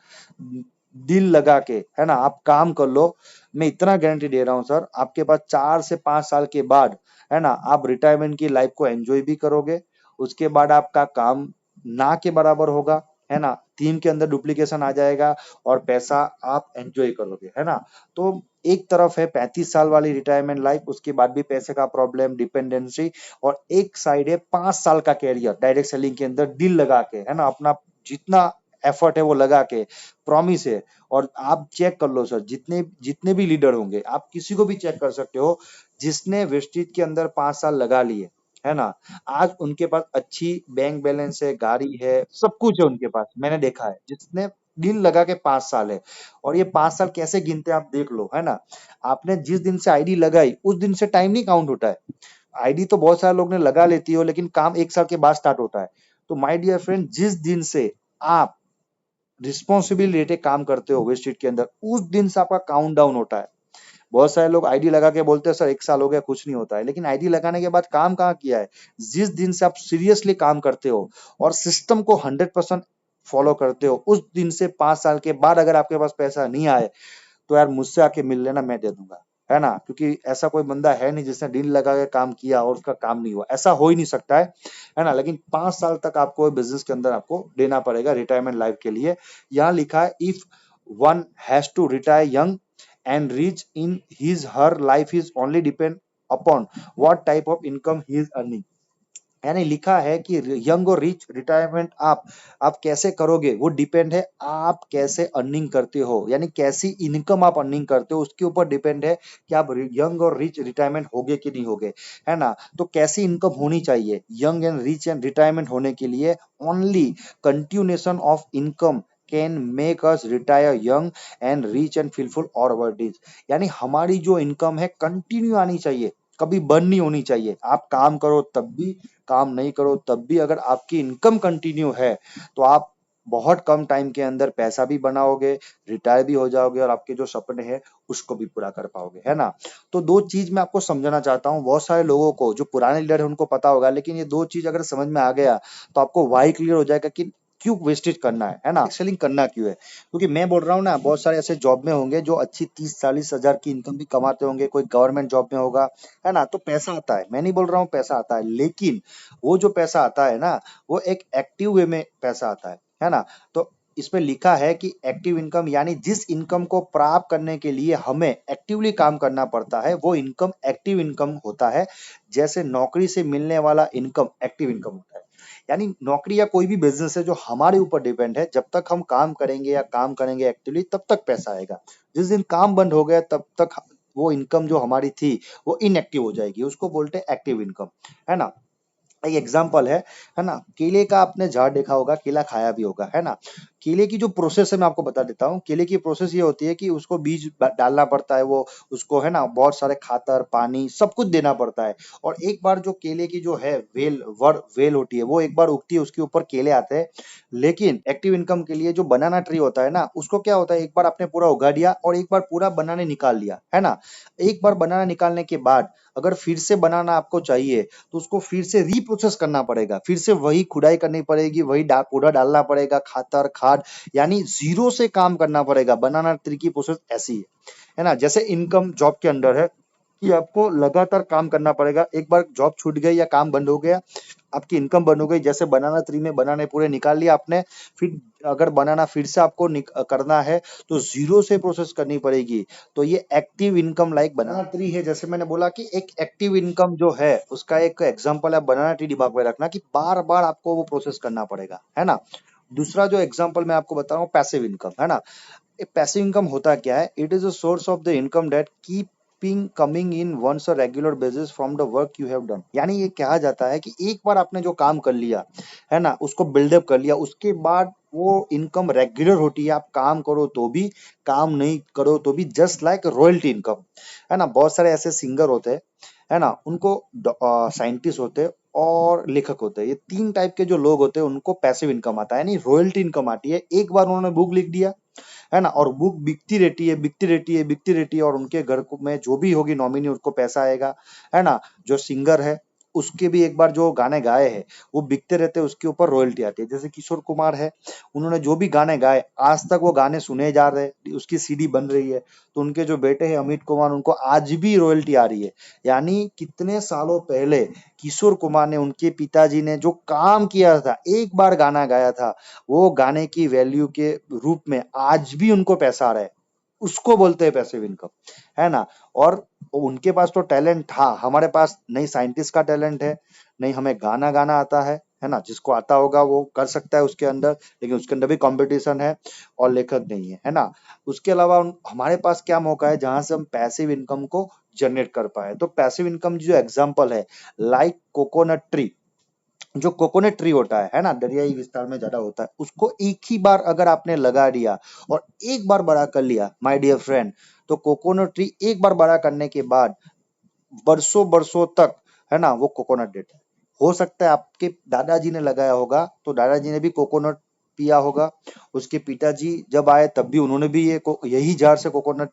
Speaker 1: दिल लगा के, है ना, आप काम कर लो। मैं इतना गारंटी दे रहा हूँ सर, आपके पास 4 से 5 साल के बाद, है ना, आप रिटायरमेंट की लाइफ को एंजॉय भी करोगे। उसके बाद आपका काम ना के बराबर होगा, है ना, टीम के अंदर डुप्लीकेशन आ जाएगा और पैसा आप एंजॉय करोगे, है ना। तो एक तरफ है 35 साल वाली रिटायरमेंट लाइफ, उसके बाद भी पैसे का प्रॉब्लम, डिपेंडेंसी, और एक साइड है 5 साल का कैरियर डायरेक्ट सेलिंग के अंदर दिल लगा के, है ना, अपना जितना एफर्ट है वो लगा के, प्रॉमिस है। और आप चेक कर लो सर, जितने जितने भी लीडर होंगे, आप किसी को भी चेक कर सकते हो, जिसने वेस्टेज के अंदर 5 साल लगा लिए, है ना, आज उनके पास अच्छी बैंक बैलेंस है, गाड़ी है, सब कुछ है उनके पास। मैंने देखा है जिसने दिल लगा के 5 साल है। और ये 5 साल कैसे गिनते हैं आप देख लो, है ना। आपने जिस दिन से आईडी लगाई उस दिन से टाइम नहीं काउंट होता है। आईडी तो बहुत सारे लोग ने लगा लेती हो, लेकिन काम 1 साल के बाद स्टार्ट होता है। तो माय डियर फ्रेंड, जिस दिन से आप रिस्पॉन्सिबिल लेके काम करते हो वेस्टेज के अंदर, उस दिन से आपका काउंट डाउन होता है। बहुत सारे लोग आईडी लगा के बोलते हैं सर 1 साल हो गया, कुछ नहीं होता है, लेकिन आईडी लगाने के बाद काम कहाँ किया है। जिस दिन से आप सीरियसली काम करते हो और सिस्टम को 100% फॉलो करते हो, उस दिन से 5 साल के बाद अगर आपके पास पैसा नहीं आए, तो यार मुझसे आके मिल लेना, मैं दे दूंगा, है ना। क्योंकि ऐसा कोई बंदा है नहीं जिसने दिल लगा के काम किया और उसका काम नहीं हुआ, ऐसा हो ही नहीं सकता है ना। लेकिन 5 साल तक आपको बिजनेस के अंदर आपको देना पड़ेगा रिटायरमेंट लाइफ के लिए। यहाँ लिखा है, if one has to retire young and rich in his her life is only depend upon what type of income he is earning। यानी लिखा है कि यंग और रिच रिटायरमेंट आप कैसे करोगे, वो डिपेंड है आप कैसे अर्निंग करते हो, यानी कैसी इनकम आप अर्निंग करते हो, उसके ऊपर डिपेंड है कि आप यंग और रिच रिटायरमेंट होगे कि नहीं होगे, है ना। तो कैसी इनकम होनी चाहिए young and rich and retirement होने के लिए? Only continuation of income can make us retire young and rich and fulfil our deeds. यानी हमारी जो इनकम है कंटिन्यू आनी चाहिए, कभी बंद नहीं होनी चाहिए। आप काम करो तब भी, काम नहीं करो तब भी, अगर आपकी इनकम कंटिन्यू है तो आप बहुत कम टाइम के अंदर पैसा भी बनाओगे, रिटायर भी हो जाओगे, और आपके जो सपने हैं उसको भी पूरा कर पाओगे, है ना। तो 2 चीज मैं आपको समझाना चाहता हूँ। बहुत सारे लोगों को जो पुराने लीडर है उनको पता होगा, लेकिन ये 2 चीज अगर समझ में आ गया तो आपको वाई क्लियर हो जाएगा कि क्यों वेस्टेज करना है ना, एक्सेलिंग करना क्यों है? क्योंकि मैं बोल रहा हूँ ना, बहुत सारे ऐसे जॉब में होंगे जो अच्छी 30-40 हजार की इनकम भी कमाते होंगे, कोई गवर्नमेंट जॉब में होगा, है ना, तो पैसा आता है, मैं नहीं बोल रहा हूँ पैसा आता है, लेकिन वो जो पैसा आता है ना, वो एक एक्टिव वे में पैसा आता है ना। तो इसमें लिखा है कि एक्टिव इनकम यानी जिस इनकम को प्राप्त करने के लिए हमें एक्टिवली काम करना पड़ता है, वो इनकम एक्टिव इनकम होता है। जैसे नौकरी से मिलने वाला इनकम एक्टिव इनकम होता है। यानी नौकरी या कोई भी बिजनेस है जो हमारे ऊपर डिपेंड है, जब तक हम काम करेंगे या काम करेंगे एक्टिवली, तब तक पैसा आएगा। जिस दिन काम बंद हो गया, तब तक वो इनकम जो हमारी थी वो इनएक्टिव हो जाएगी, उसको बोलते हैं एक्टिव इनकम, है ना। एक एग्जाम्पल है ना, केले का आपने झाड़ देखा होगा, केला खाया भी होगा, है ना। केले की जो प्रोसेस है मैं आपको बता देता हूँ। केले की प्रोसेस ये होती है कि उसको बीज डालना पड़ता है, वो उसको है ना बहुत सारे खातर पानी सब कुछ देना पड़ता है। और एक बार जो केले की जो है वेल होती है, वो एक बार उगती है, उसके ऊपर केले आते हैं। लेकिन एक्टिव इनकम के लिए जो बनाना ट्री होता है ना, उसको क्या होता है, एक बार आपने पूरा उगा दिया और एक बार पूरा बनाने निकाल लिया, है ना। एक बार बनाना निकालने के बाद अगर फिर से बनाना आपको चाहिए, तो उसको फिर से रीप्रोसेस करना पड़ेगा, फिर से वही खुदाई करनी पड़ेगी, वही कूड़ा डालना पड़ेगा, खातर खाद, यानी जीरो से काम करना पड़ेगा। बनाना ट्री की प्रोसेस ऐसी है ना। जैसे इनकम जॉब के अंदर है कि आपको लगातार काम करना पड़ेगा। एक बार जॉब छूट गई या काम बंद हो गया, आपकी इनकम बंद हो गई। जैसे बनाना ट्री में बनाने पूरे निकाल लिया आपने, फिर अगर बनाना फिर से आपको करना है तो जीरो से प्रोसेस करनी पड़ेगी। तो ये एक्टिव इनकम लाइक बनाना ट्री है। जैसे मैंने बोला कि एक एक्टिव इनकम जो है उसका एक एग्जांपल है बनाना ट्री, दिमाग में रखना कि बार बार आपको वो प्रोसेस करना पड़ेगा, है ना। दूसरा जो एग्जांपल मैं आपको बता रहा हूँ, पैसिव इनकम, है ना। पैसिव इनकम होता क्या है? It is a source of the income that keeping coming in once a regular basis from the work you have done. यानी ये कहा जाता है कि एक बार आपने जो काम कर लिया, है ना, उसको बिल्डअप कर लिया, उसके बाद वो इनकम रेगुलर होती है। आप काम करो तो भी, काम नहीं करो तो भी, जस्ट लाइक रॉयल्टी इनकम, है ना। बहुत सारे ऐसे सिंगर होते हैं, है ना, उनको साइंटिस्ट होते हैं और लेखक होते हैं। ये तीन टाइप के जो लोग होते हैं उनको पैसिव इनकम आता है, यानी रॉयल्टी इनकम आती है। एक बार उन्होंने बुक लिख दिया, है ना, और बुक बिकती रहती है, बिकती रहती है, बिकती रहती है, और उनके घर में जो भी होगी नॉमिनी, उसको पैसा आएगा, है ना। जो सिंगर है उसके भी एक बार जो गाने गाए हैं वो बिकते रहते हैं, उसके ऊपर रॉयल्टी आती है। जैसे किशोर कुमार है, उन्होंने जो भी गाने गाए आज तक वो गाने सुने जा रहे हैं, उसकी सीडी बन रही है। तो उनके जो बेटे हैं अमित कुमार, उनको आज भी रॉयल्टी आ रही है। यानी कितने सालों पहले किशोर कुमार ने, उनके पिताजी ने जो काम किया था, एक बार गाना गाया था, वो गाने की वैल्यू के रूप में आज भी उनको पैसा आ रहा है। उसको बोलते हैं पैसिव इनकम, है ना। और उनके पास तो टैलेंट था, हमारे पास नहीं साइंटिस्ट का टैलेंट है, नहीं हमें गाना गाना आता है ना। जिसको आता होगा वो कर सकता है उसके अंदर, लेकिन उसके अंदर भी कंपटीशन है, और लेखक नहीं है ना। उसके अलावा हमारे पास क्या मौका है जहां से हम पैसिव इनकम को जनरेट कर पाए? तो पैसिव इनकम जो एग्जांपल है, लाइक कोकोनट ट्री। जो कोकोनट ट्री होता है ना, दरियाई विस्तार में ज्यादा होता है, उसको एक ही बार अगर आपने लगा दिया और एक बार बड़ा कर लिया, माय डियर फ्रेंड, तो कोकोनट ट्री एक बार बड़ा करने के बाद बरसों बरसों तक, है ना, वो कोकोनट देता है। हो सकता है आपके दादाजी ने लगाया होगा तो दादाजी ने भी कोकोनट पिया होगा, उसके पिताजी जब आए तब भी उन्होंने भी यही जार से कोकोनट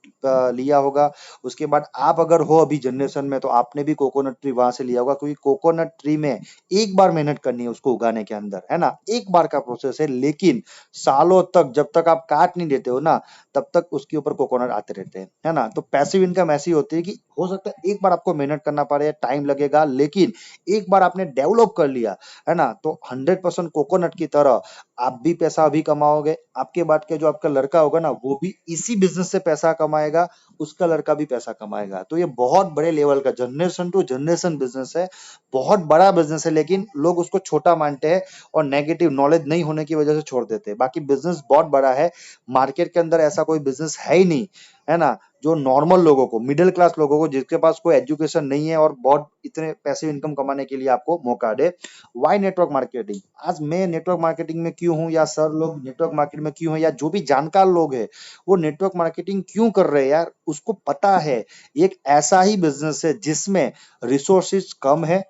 Speaker 1: लिया होगा। उसके बाद आप अगर हो अभी जनरेशन में, तो आपने भी कोकोनट ट्री वहां से लिया होगा, क्योंकि कोकोनट ट्री में एक बार मेहनत करनी है उसको उगाने के अंदर, है ना, एक बार का प्रोसेस है। लेकिन सालों तक जब तक आप काट नहीं देते हो ना, तब तक उसके ऊपर कोकोनट आते रहते हैं, है ना। तो पैसिव इनकम ऐसी होती है कि हो सकता है एक बार आपको मेहनत करना पड़े, टाइम लगेगा, लेकिन एक बार आपने डेवलप कर लिया, है ना, तो 100% कोकोनट की तरह आप भी पैसा अभी कमाओगे, आपके बाद के जो आपका लड़का होगा ना, वो भी इसी बिजनेस से पैसा कमाएगा, उसका लड़का भी पैसा कमाएगा। तो ये बहुत बड़े लेवल का जनरेशन टू जनरेशन बिजनेस है, बहुत बड़ा बिजनेस है, लेकिन लोग उसको छोटा मानते हैं और नेगेटिव नॉलेज नहीं होने की वजह से छोड़ देते हैं। बाकी बिजनेस बहुत बड़ा है, मार्केट के अंदर ऐसा कोई बिजनेस है ही नहीं, है ना, जो नॉर्मल लोगों को, मिडिल क्लास लोगों को, जिसके पास कोई एजुकेशन नहीं है और बहुत इतने पैसे इनकम कमाने के लिए आपको मौका दे। Y network marketing? आज मैं नेटवर्क मार्केटिंग में क्यों हूँ, या सर लोग नेटवर्क मार्केटिंग में क्यों है, या जो भी जानकार लोग हैं वो नेटवर्क मार्केटिंग क्यों कर रहे हैं यार? उसको पता है एक ऐसा ही बिजनेस है जिसमें रिसोर्सेज कम है,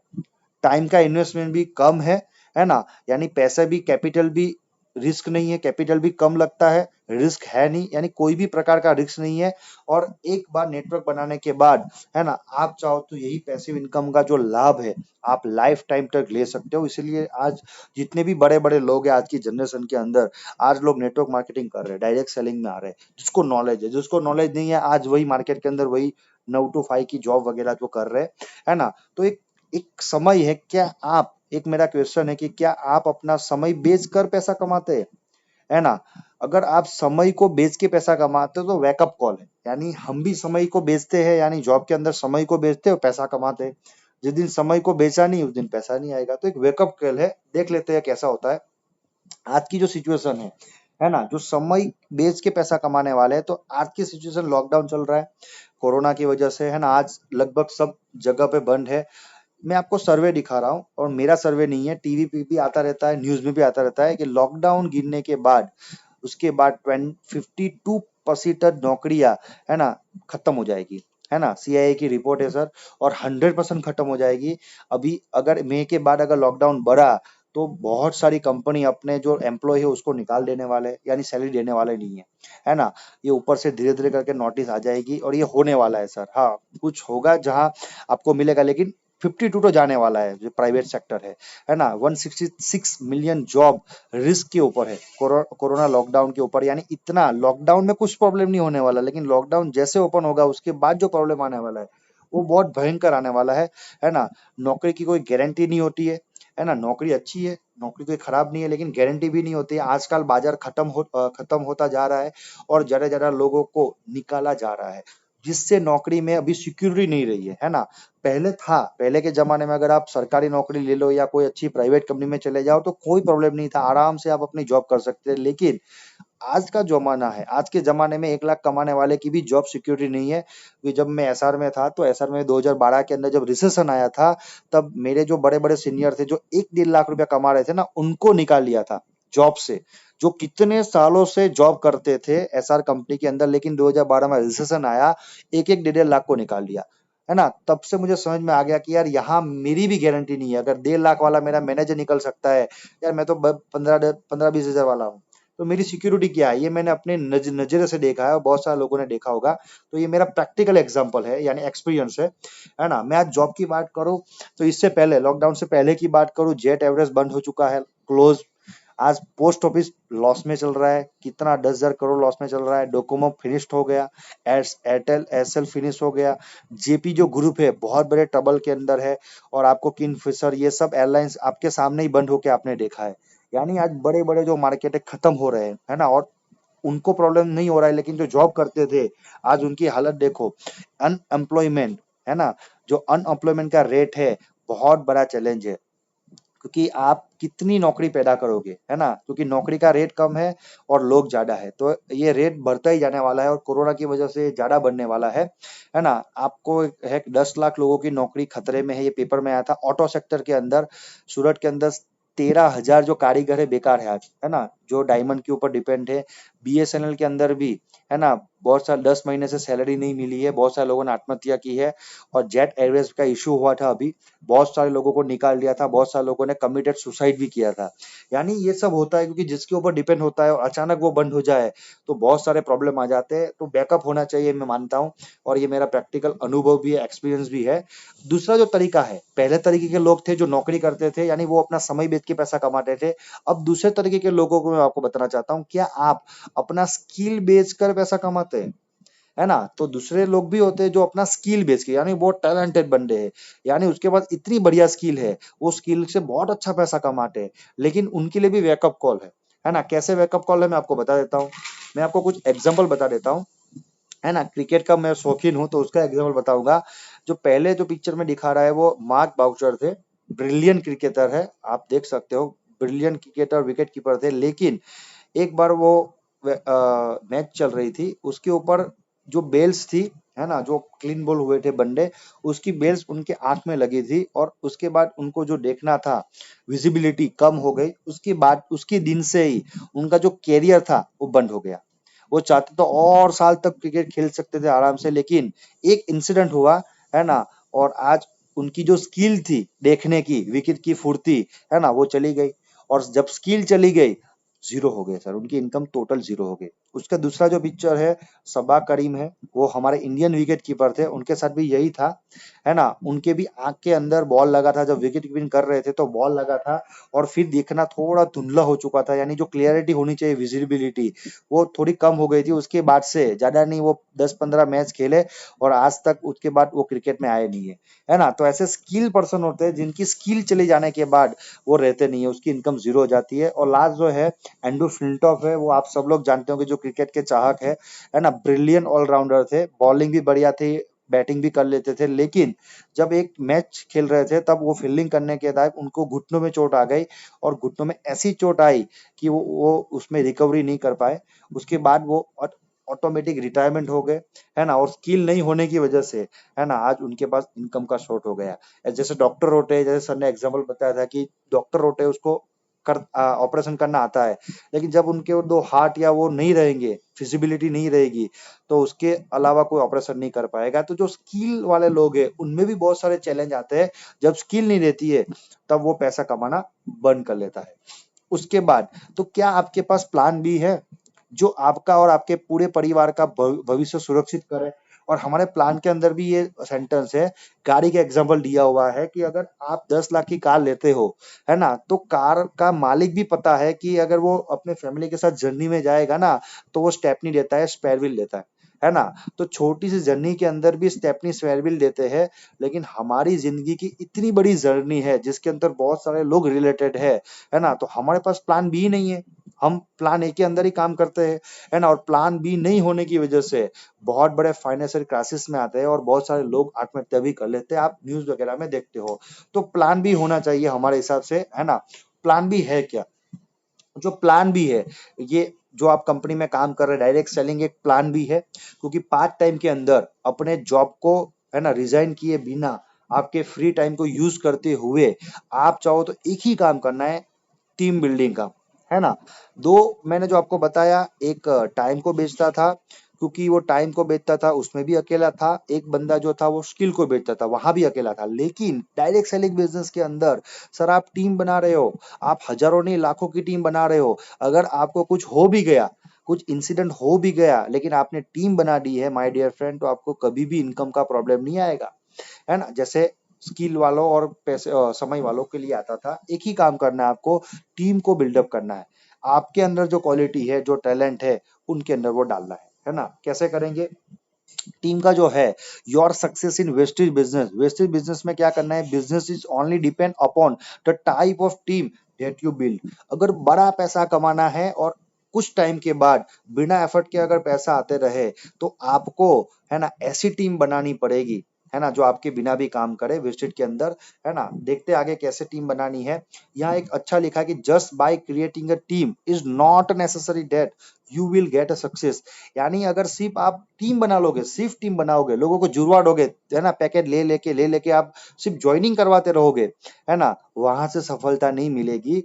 Speaker 1: टाइम का इन्वेस्टमेंट भी कम है ना, यानी पैसा भी, कैपिटल भी रिस्क नहीं है, कैपिटल भी कम लगता है, रिस्क है नहीं, यानी कोई भी प्रकार का रिस्क नहीं है। और एक बार नेटवर्क बनाने के बाद, है ना, आप चाहो तो यही पैसिव इनकम का जो लाभ है आप लाइफ टाइम तक ले सकते हो। इसीलिए आज जितने भी बड़े बड़े लोग हैं आज की जनरेशन के अंदर, आज लोग नेटवर्क मार्केटिंग कर रहे हैं, डायरेक्ट सेलिंग में आ रहे हैं। जिसको नॉलेज है, जिसको नॉलेज नहीं है, आज वही मार्केट के अंदर वही 9 to 5 की जॉब वगैरह जो कर रहे हैं, है ना। तो एक एक समय है, क्या आप, एक मेरा क्वेश्चन है कि क्या आप अपना समय बेचकर पैसा कमाते हैं, है ना। अगर आप समय को बेच के पैसा कमाते हो तो वेकअप कॉल है, यानी हम भी समय को बेचते हैं, यानी जॉब के अंदर समय को बेचते हो, पैसा कमाते हैं। जिस दिन समय को बेचा नहीं उस दिन पैसा नहीं आएगा। तो एक वेकअप कॉल है, देख लेते हैं कैसा होता है। आज की जो सिचुएशन है ना, जो समय बेच के पैसा कमाने वाले हैं, तो आज की सिचुएशन लॉकडाउन चल रहा है कोरोना की वजह से, है ना। आज लगभग सब जगह पे बंद है। मैं आपको सर्वे दिखा रहा हूँ, और मेरा सर्वे नहीं है, टीवी पे भी आता रहता है, न्यूज में भी आता रहता है कि लॉकडाउन गिरने के बाद, उसके बाद 52% नौकरियां, है ना, खत्म हो जाएगी, है ना। सीआईए की रिपोर्ट है सर, और 100% खत्म हो जाएगी। अभी अगर मई के बाद अगर लॉकडाउन बढ़ा तो बहुत सारी कंपनी अपने जो एम्प्लॉय है उसको निकाल देने वाले, यानी सैलरी देने वाले नहीं है ना। ये ऊपर से धीरे धीरे करके नोटिस आ जाएगी, और ये होने वाला है सर। हाँ, कुछ होगा जहां आपको मिलेगा, लेकिन 52 तो जाने वाला है जो प्राइवेट सेक्टर है ना। 166 मिलियन जॉब रिस्क के ऊपर है, कोरोना लॉकडाउन के ऊपर। यानी इतना लॉकडाउन में कुछ प्रॉब्लम नहीं होने वाला, लेकिन लॉकडाउन जैसे ओपन होगा उसके बाद जो प्रॉब्लम आने वाला है वो बहुत भयंकर आने वाला है ना। नौकरी की कोई गारंटी नहीं होती है ना। नौकरी अच्छी है, नौकरी कोई खराब नहीं है, लेकिन गारंटी भी नहीं होती है। आजकल बाजार खत्म होता जा रहा है, और ज्यादा ज्यादा लोगों को निकाला जा रहा है, जिससे नौकरी में अभी सिक्योरिटी नहीं रही है ना। पहले था, पहले के जमाने में अगर आप सरकारी नौकरी ले लो या कोई अच्छी प्राइवेट कंपनी में चले जाओ तो कोई प्रॉब्लम नहीं था, आराम से आप अपनी जॉब कर सकते थे। लेकिन आज का जमाना है, आज के जमाने में 1 लाख कमाने वाले की भी जॉब सिक्योरिटी नहीं है। कि जब मैं एसआर में था, तो एसआर में 2012 के अंदर जब रिसेशन आया था, तब मेरे जो बड़े बड़े सीनियर थे जो 1-1.5 लाख रुपया कमा रहे थे ना, उनको निकाल लिया था जॉब से। जो कितने सालों से जॉब करते थे एसआर कंपनी के अंदर, लेकिन 2012 में रिसेशन आया, 1-1 1.5 लाख को निकाल लिया, है ना। तब से मुझे समझ में आ गया कि यार यहाँ मेरी भी गारंटी नहीं है। अगर 1.5 लाख वाला मेरा मैनेजर निकल सकता है, यार मैं तो 15-20 हजार वाला हूँ, तो मेरी सिक्योरिटी क्या है। ये मैंने अपने नजरे से देखा है, और बहुत सारे लोगों ने देखा होगा। तो ये मेरा प्रैक्टिकल एग्जांपल है, यानी एक्सपीरियंस है ना। मैं आज जॉब की बात करूं, तो इससे पहले, लॉकडाउन से पहले की बात करूं, जेट एवरेज बंद हो चुका है, क्लोज। आज पोस्ट ऑफिस लॉस में चल रहा है, कितना 10,000 करोड़ लॉस में चल रहा है। डोकोमो फिनिश्ड हो गया, एयरटेल एसएल फिनिश हो गया। जेपी जो ग्रुप है बहुत बड़े ट्रबल के अंदर है, और आपको किंगफिशर, ये सब एयरलाइंस आपके सामने ही बंद होके आपने देखा है। यानी आज बड़े बड़े जो मार्केट है खत्म हो रहे हैं, है ना। और उनको प्रॉब्लम नहीं हो रहा है, लेकिन जो जॉब करते थे आज उनकी हालत देखो। अनएम्प्लॉयमेंट, है ना, जो अनएम्प्लॉयमेंट का रेट है, बहुत बड़ा चैलेंज है। क्योंकि आप कितनी नौकरी पैदा करोगे, है ना, क्योंकि नौकरी का रेट कम है और लोग ज्यादा है, तो ये रेट बढ़ता ही जाने वाला है, और कोरोना की वजह से ज्यादा बढ़ने वाला है ना। आपको है 10 लाख लोगों की नौकरी खतरे में है, ये पेपर में आया था। ऑटो सेक्टर के अंदर, सूरत के अंदर 13,000 जो कारीगर है बेकार है आज, है ना, जो डायमंड के ऊपर डिपेंड है। बीएसएनएल के अंदर भी, है ना, बहुत सारे 10 महीने से सैलरी नहीं मिली है, बहुत सारे लोगों ने आत्महत्या की है। और जेट एयरवेज का इशू हुआ था अभी, बहुत सारे लोगों को निकाल दिया था, बहुत सारे लोगों ने कमिटेड सुसाइड भी किया था। यानी ये सब होता है क्योंकि जिसके ऊपर डिपेंड होता है और अचानक वो बंद हो जाए तो बहुत सारे प्रॉब्लम आ जाते हैं। तो बैकअप होना चाहिए, मैं मानता हूँ, और ये मेरा प्रैक्टिकल अनुभव भी है, एक्सपीरियंस भी है। दूसरा जो तरीका है, पहले तरीके के लोग थे जो नौकरी करते थे, यानी वो अपना समय बेच के पैसा कमाते थे। अब दूसरे तरीके के लोगों को मैं आपको बताना चाहता हूँ, क्या आप अपना स्किल बेच कर पैसा कमाते हैं, है ना। तो दूसरे लोग भी होते हैं जो अपना स्किल बेच के, यानी बहुत टैलेंटेड बंदे हैं, यानी उसके पास इतनी बढ़िया स्किल है, वो स्किल से बहुत अच्छा पैसा कमाते हैं, लेकिन उनके लिए भी बैकअप कॉल है ना। कैसे बैकअप कॉल है मैं आपको बता देता हूँ। मैं आपको कुछ एग्जांपल बता देता हूँ, है ना। क्रिकेट का मैं शौकीन हूँ तो उसका एग्जांपल बताऊंगा। जो पहले जो पिक्चर में दिखा रहा है वो मार्क बाउचर थे, ब्रिलियंट क्रिकेटर है, आप देख सकते हो, ब्रिलियंट क्रिकेटर, विकेट कीपर थे। लेकिन एक बार वो मैच चल रही थी, उसके ऊपर जो बेल्स थी, है ना, जो क्लीन बॉल हुए थे बंदे, उसकी बेल्स उनके आंख में लगी थी, और उसके बाद उनको जो देखना था, विजिबिलिटी कम हो गई। उसके बाद उसके दिन से ही उनका जो कैरियर था वो बंद हो गया। वो चाहते तो और साल तक क्रिकेट खेल सकते थे आराम से, लेकिन एक इंसिडेंट हुआ, है ना। और आज उनकी जो स्किल थी देखने की, विकेट की फुर्ती, है ना, वो चली गई। और जब स्किल चली गई जीरो हो गए सर, उनकी इनकम टोटल जीरो हो गई। उसका दूसरा जो पिक्चर है, सबा करीम है, वो हमारे इंडियन विकेट कीपर थे, उनके साथ भी यही था, है ना। उनके भी आंख के अंदर बॉल लगा था, जब विकेट कीपिंग कर रहे थे तो बॉल लगा था, और फिर देखना थोड़ा धुंधला हो चुका था, यानी जो क्लियरिटी होनी चाहिए, विजिबिलिटी, वो थोड़ी कम हो गई थी। उसके बाद से ज्यादा नहीं, वो 10-15 मैच खेले और आज तक उसके बाद वो क्रिकेट में आए नहीं है ना। तो ऐसे स्किल पर्सन होते हैं जिनकी स्किल चले जाने के बाद वो रहते नहीं है, उसकी इनकम जीरो हो जाती है। और लास्ट जो है एंड्रू फ्लिंटॉफ है, वो आप सब लोग जानते होंगे जो क्रिकेट के चाहक है ना। ब्रिलियंट ऑलराउंडर थे, बॉलिंग भी बढ़िया थी, बैटिंग भी कर लेते थे, लेकिन जब एक मैच खेल रहे थे तब वो फील्डिंग करने के बाद उनको घुटनों में चोट आ गई, और घुटनों में ऐसी चोट आई कि वो उसमें रिकवरी नहीं कर पाए। उसके बाद वो ऑटोमेटिक रिटायरमेंट हो गए, है ना। और स्किल नहीं होने की वजह से, है ना, आज उनके पास इनकम का शॉर्ट हो गया। जैसे डॉक्टर रोटे, जैसे सर ने एग्जांपल बताया था कि डॉक्टर रोटे उसको कर ऑपरेशन करना आता है, लेकिन जब उनके वो 2 हार्ट या वो नहीं रहेंगे, फिजिबिलिटी नहीं रहेगी, तो उसके अलावा कोई ऑपरेशन नहीं कर पाएगा। तो जो स्किल वाले लोग हैं उनमें भी बहुत सारे चैलेंज आते हैं। जब स्किल नहीं रहती है तब वो पैसा कमाना बंद कर लेता है। उसके बाद तो क्या आपके पास प्लान बी है जो आपका और आपके पूरे परिवार का भविष्य सुरक्षित करे? और हमारे प्लान के अंदर भी ये सेंटेंस है, गाड़ी का एग्जांपल दिया हुआ है कि अगर आप 10 लाख की कार लेते हो, है ना, तो कार का मालिक भी पता है कि अगर वो अपने फैमिली के साथ जर्नी में जाएगा ना, तो वो स्टेपनी देता है, स्पेयर व्हील देता है ना। तो छोटी सी जर्नी के अंदर भी स्टेपनी स्पेयर व्हील देते हैं, लेकिन हमारी जिंदगी की इतनी बड़ी जर्नी है जिसके अंदर बहुत सारे लोग रिलेटेड है ना। तो हमारे पास प्लान बी नहीं है, हम प्लान ए के अंदर ही काम करते हैं, है ना। और प्लान बी नहीं होने की वजह से बहुत बड़े फाइनेंशियल क्राइसिस में आते हैं और बहुत सारे लोग आत्महत्या भी कर लेते हैं, आप न्यूज वगैरह में देखते हो। तो प्लान बी होना चाहिए हमारे हिसाब से, है ना। प्लान बी है क्या? जो प्लान बी है, ये जो आप कंपनी में काम कर रहे हैं, डायरेक्ट सेलिंग एक प्लान बी है, क्योंकि पार्ट टाइम के अंदर अपने जॉब को, है ना, रिजाइन किए बिना आपके फ्री टाइम को यूज करते हुए आप चाहो तो एक ही काम करना है, टीम बिल्डिंग का, है ना। दो, मैंने जो आपको बताया, एक टाइम को बेचता था, क्योंकि वो टाइम को बेचता था उसमें भी अकेला था। एक बंदा जो था वो स्किल को बेचता था, वहां भी अकेला था। लेकिन डायरेक्ट सेलिंग बिजनेस के अंदर सर आप टीम बना रहे हो, आप हजारों नहीं लाखों की टीम बना रहे हो। अगर आपको कुछ हो भी गया, कुछ इंसिडेंट हो भी गया, लेकिन आपने टीम बना दी है माय डियर फ्रेंड, तो आपको कभी भी इनकम का प्रॉब्लम नहीं आएगा, है ना। जैसे स्किल वालों और पैसे समय वालों के लिए आता था, एक ही काम करना है आपको, टीम को बिल्डअप करना है। आपके अंदर जो क्वालिटी है, जो टैलेंट है, उनके अंदर वो डालना है ना। कैसे करेंगे? टीम का जो है, your success in wastage business, wastage business में क्या करना है, business is only depend upon the type of team that you build. अगर बड़ा पैसा कमाना है और कुछ टाइम के बाद बिना एफर्ट के अगर पैसा आते रहे, तो आपको, है ना, ऐसी टीम बनानी पड़ेगी, है ना, जो आपके बिना भी काम करे वेस्टेज के अंदर, है ना। देखते आगे कैसे टीम बनानी है। यहाँ एक अच्छा लिखा है कि just by creating a team is not necessary that you will get a success. यानी अगर सिर्फ आप टीम बना लोगे, सिर्फ टीम बनाओगे, लोगों को जुड़वा दोगे, है ना, पैकेट ले लेके आप सिर्फ ज्वाइनिंग करवाते रहोगे, है ना, वहां से सफलता नहीं मिलेगी।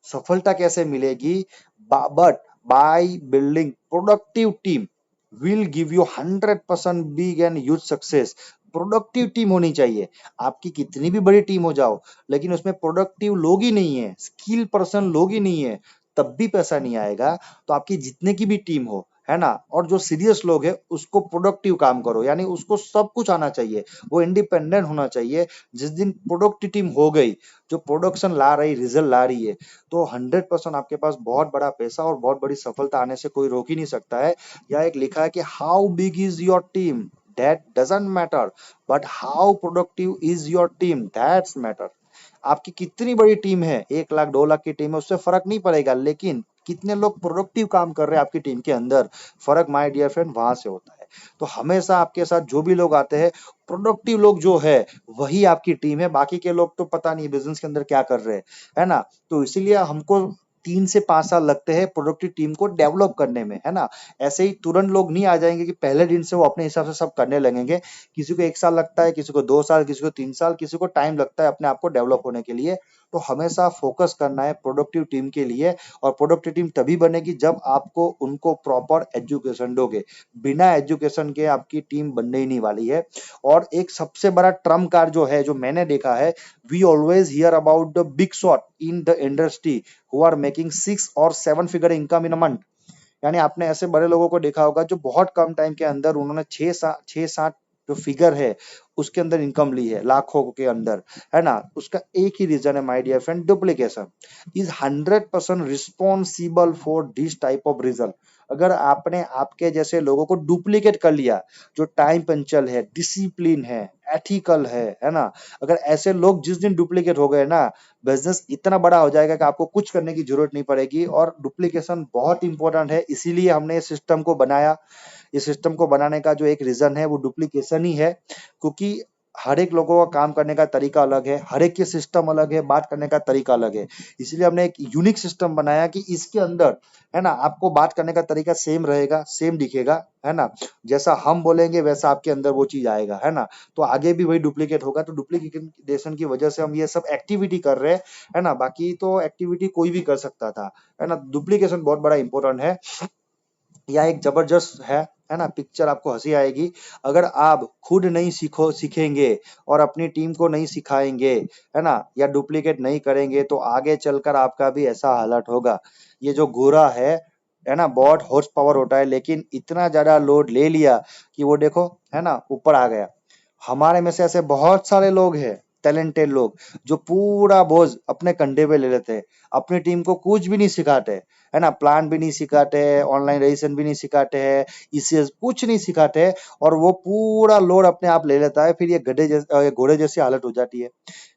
Speaker 1: सफलता कैसे मिलेगी? But by building productive team will give you 100% big and huge success. Productive team होनी चाहिए। आपकी कितनी भी बड़ी टीम हो जाओ, लेकिन उसमें प्रोडक्टिव लोग ही नहीं है, स्किल पर्सन लोग ही नहीं है, तब भी पैसा नहीं आएगा। तो आपकी जितने की भी टीम हो, है ना, और जो सीरियस लोग है उसको प्रोडक्टिव काम करो, यानी उसको सब कुछ आना चाहिए, वो इंडिपेंडेंट होना चाहिए। जिस दिन प्रोडक्टिव टीम हो गई, जो प्रोडक्शन ला रही, रिजल्ट ला रही है, तो 100% आपके पास बहुत बड़ा पैसा और बहुत बड़ी सफलता आने से कोई रोक ही नहीं सकता है। या एक लिखा है कि how big is your team that doesn't matter, but how productive is your team that's matter. आपकी कितनी बड़ी टीम है, 1 लाख 2 लाख की टीम है, उससे फर्क नहीं पड़ेगा, लेकिन कितने लोग प्रोडक्टिव काम कर रहे हैं आपकी टीम के अंदर, फर्क माय डियर फ्रेंड वहां से होता है। तो हमेशा आपके साथ जो भी लोग आते हैं, प्रोडक्टिव लोग जो है वही आपकी टीम है, बाकी के लोग तो पता नहीं बिजनेस के अंदर क्या कर रहे हैं, है ना। तो इसीलिए हमको 3 से 5 साल लगते हैं प्रोडक्टिव टीम को डेवलप करने में, है ना। ऐसे ही तुरंत लोग नहीं आ जाएंगे कि पहले दिन से वो अपने हिसाब से सब करने लगेंगे। किसी को 1 साल लगता है, किसी को 2 साल, किसी को 3 साल, किसी को टाइम लगता है अपने आप को डेवलप होने के लिए। तो हमेशा फोकस करना है प्रोडक्टिव टीम के लिए, और प्रोडक्टिव टीम तभी बनेगी जब आपको उनको प्रॉपर एजुकेशन दोगे। बिना एजुकेशन के आपकी टीम बनने ही नहीं वाली है। और एक सबसे बड़ा ट्रम्प कार्ड जो है, जो मैंने देखा है, we always hear about the big shot in the industry who are making 6 और 7 figure income in a month. यानी आपने ऐसे बड़े लोगों को देखा होगा जो बहुत कम टाइम के अंदर उन्होंने 6-7 जो फिगर है उसके अंदर इनकम ली है, लाखों के अंदर, है ना। उसका एक ही रीजन है my dear friend, duplication is 100% responsible for this type of result. अगर आपने आपके जैसे लोगों को डुप्लीकेट कर लिया, जो टाइम पंचुअल है, डिसिप्लिन है, एथिकल है ना, अगर ऐसे लोग जिस दिन डुप्लीकेट हो गए ना, बिजनेस इतना बड़ा हो जाएगा कि आपको कुछ करने की जरूरत नहीं पड़ेगी। और डुप्लीकेशन बहुत इंपॉर्टेंट है, इसीलिए हमने इस सिस्टम को बनाया। इस सिस्टम को बनाने का जो एक रीजन है वो डुप्लीकेशन ही है, क्योंकि हर एक लोगों का काम करने का तरीका अलग है, हर एक के सिस्टम अलग है, बात करने का तरीका अलग है। इसलिए हमने एक यूनिक सिस्टम बनाया कि इसके अंदर, है ना, आपको बात करने का तरीका सेम रहेगा, सेम दिखेगा, है ना। जैसा हम बोलेंगे वैसा आपके अंदर वो चीज आएगा, है ना। तो आगे भी वही डुप्लीकेट होगा। तो डुप्लीकेशन की वजह से हम ये सब एक्टिविटी कर रहे हैं, है ना। बाकी तो एक्टिविटी कोई भी कर सकता था, है ना। डुप्लीकेशन बहुत बड़ा इंपॉर्टेंट है। यह एक जबरदस्त है ना। पिक्चर आपको हंसी आएगी। अगर आप खुद नहीं सीखेंगे और अपनी टीम को नहीं सिखाएंगे, है ना, या डुप्लीकेट नहीं करेंगे, तो आगे चलकर आपका भी ऐसा हालत होगा। ये जो गोरा है ना, बहुत हॉर्स पावर होता है, लेकिन इतना ज्यादा लोड ले लिया कि वो देखो, है ना, ऊपर आ गया। हमारे में से ऐसे बहुत सारे लोग हैं, टैलेंटेड लोग, जो पूरा बोझ अपने कंधे पे ले लेते हैं, अपनी टीम को कुछ भी नहीं सिखाते, है ना। प्लान भी नहीं सिखाते हैं, ऑनलाइन रजिस्ट्रेशन भी नहीं सिखाते हैं, इससे कुछ नहीं सिखाते हैं, और वो पूरा लोड अपने आप ले लेता है। फिर ये घोड़े जैसी हालत हो जाती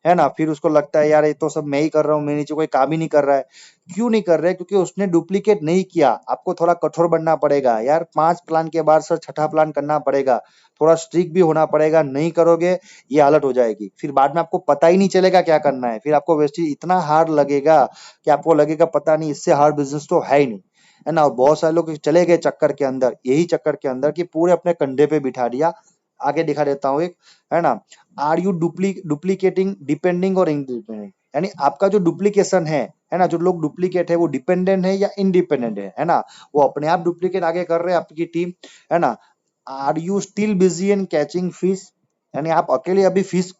Speaker 1: है ना। फिर उसको लगता है यार ये तो सब मैं ही कर रहा हूँ, मेरे नीचे कोई काम ही नहीं कर रहा है। क्यों नहीं कर रहे? क्योंकि उसने डुप्लीकेट नहीं किया। आपको थोड़ा कठोर बनना पड़ेगा यार, 5 प्लान के बाद सर छठा प्लान करना पड़ेगा, थोड़ा स्ट्रिक्ट भी होना पड़ेगा। नहीं करोगे ये हालत हो जाएगी, फिर बाद में आपको पता ही नहीं चलेगा क्या करना है। फिर आपको वेस्टेज इतना हार्ड लगेगा कि आपको लगेगा पता नहीं, इससे हार्ड बिजनेस तो है ही नहीं, है ना। और बहुत सारे लोग चले गए चक्कर के अंदर, यही चक्कर के अंदर कि पूरे अपने कंधे पे बिठा दिया। आगे दिखा देता हूँ एक, है ना। आर यू डुप्लीकेटिंग, डिपेंडिंग और इंडिपेंडेंट? यानी आपका जो डुप्लीकेशन है ना, जो लोग डुप्लीकेट है वो डिपेंडेंट है या इंडिपेंडेंट है ना। वो अपने आप डुप्लीकेट आगे कर रहे हैं आपकी टीम, है ना। Are you still busy in catching fish? यानी आप अकेले अभी फिश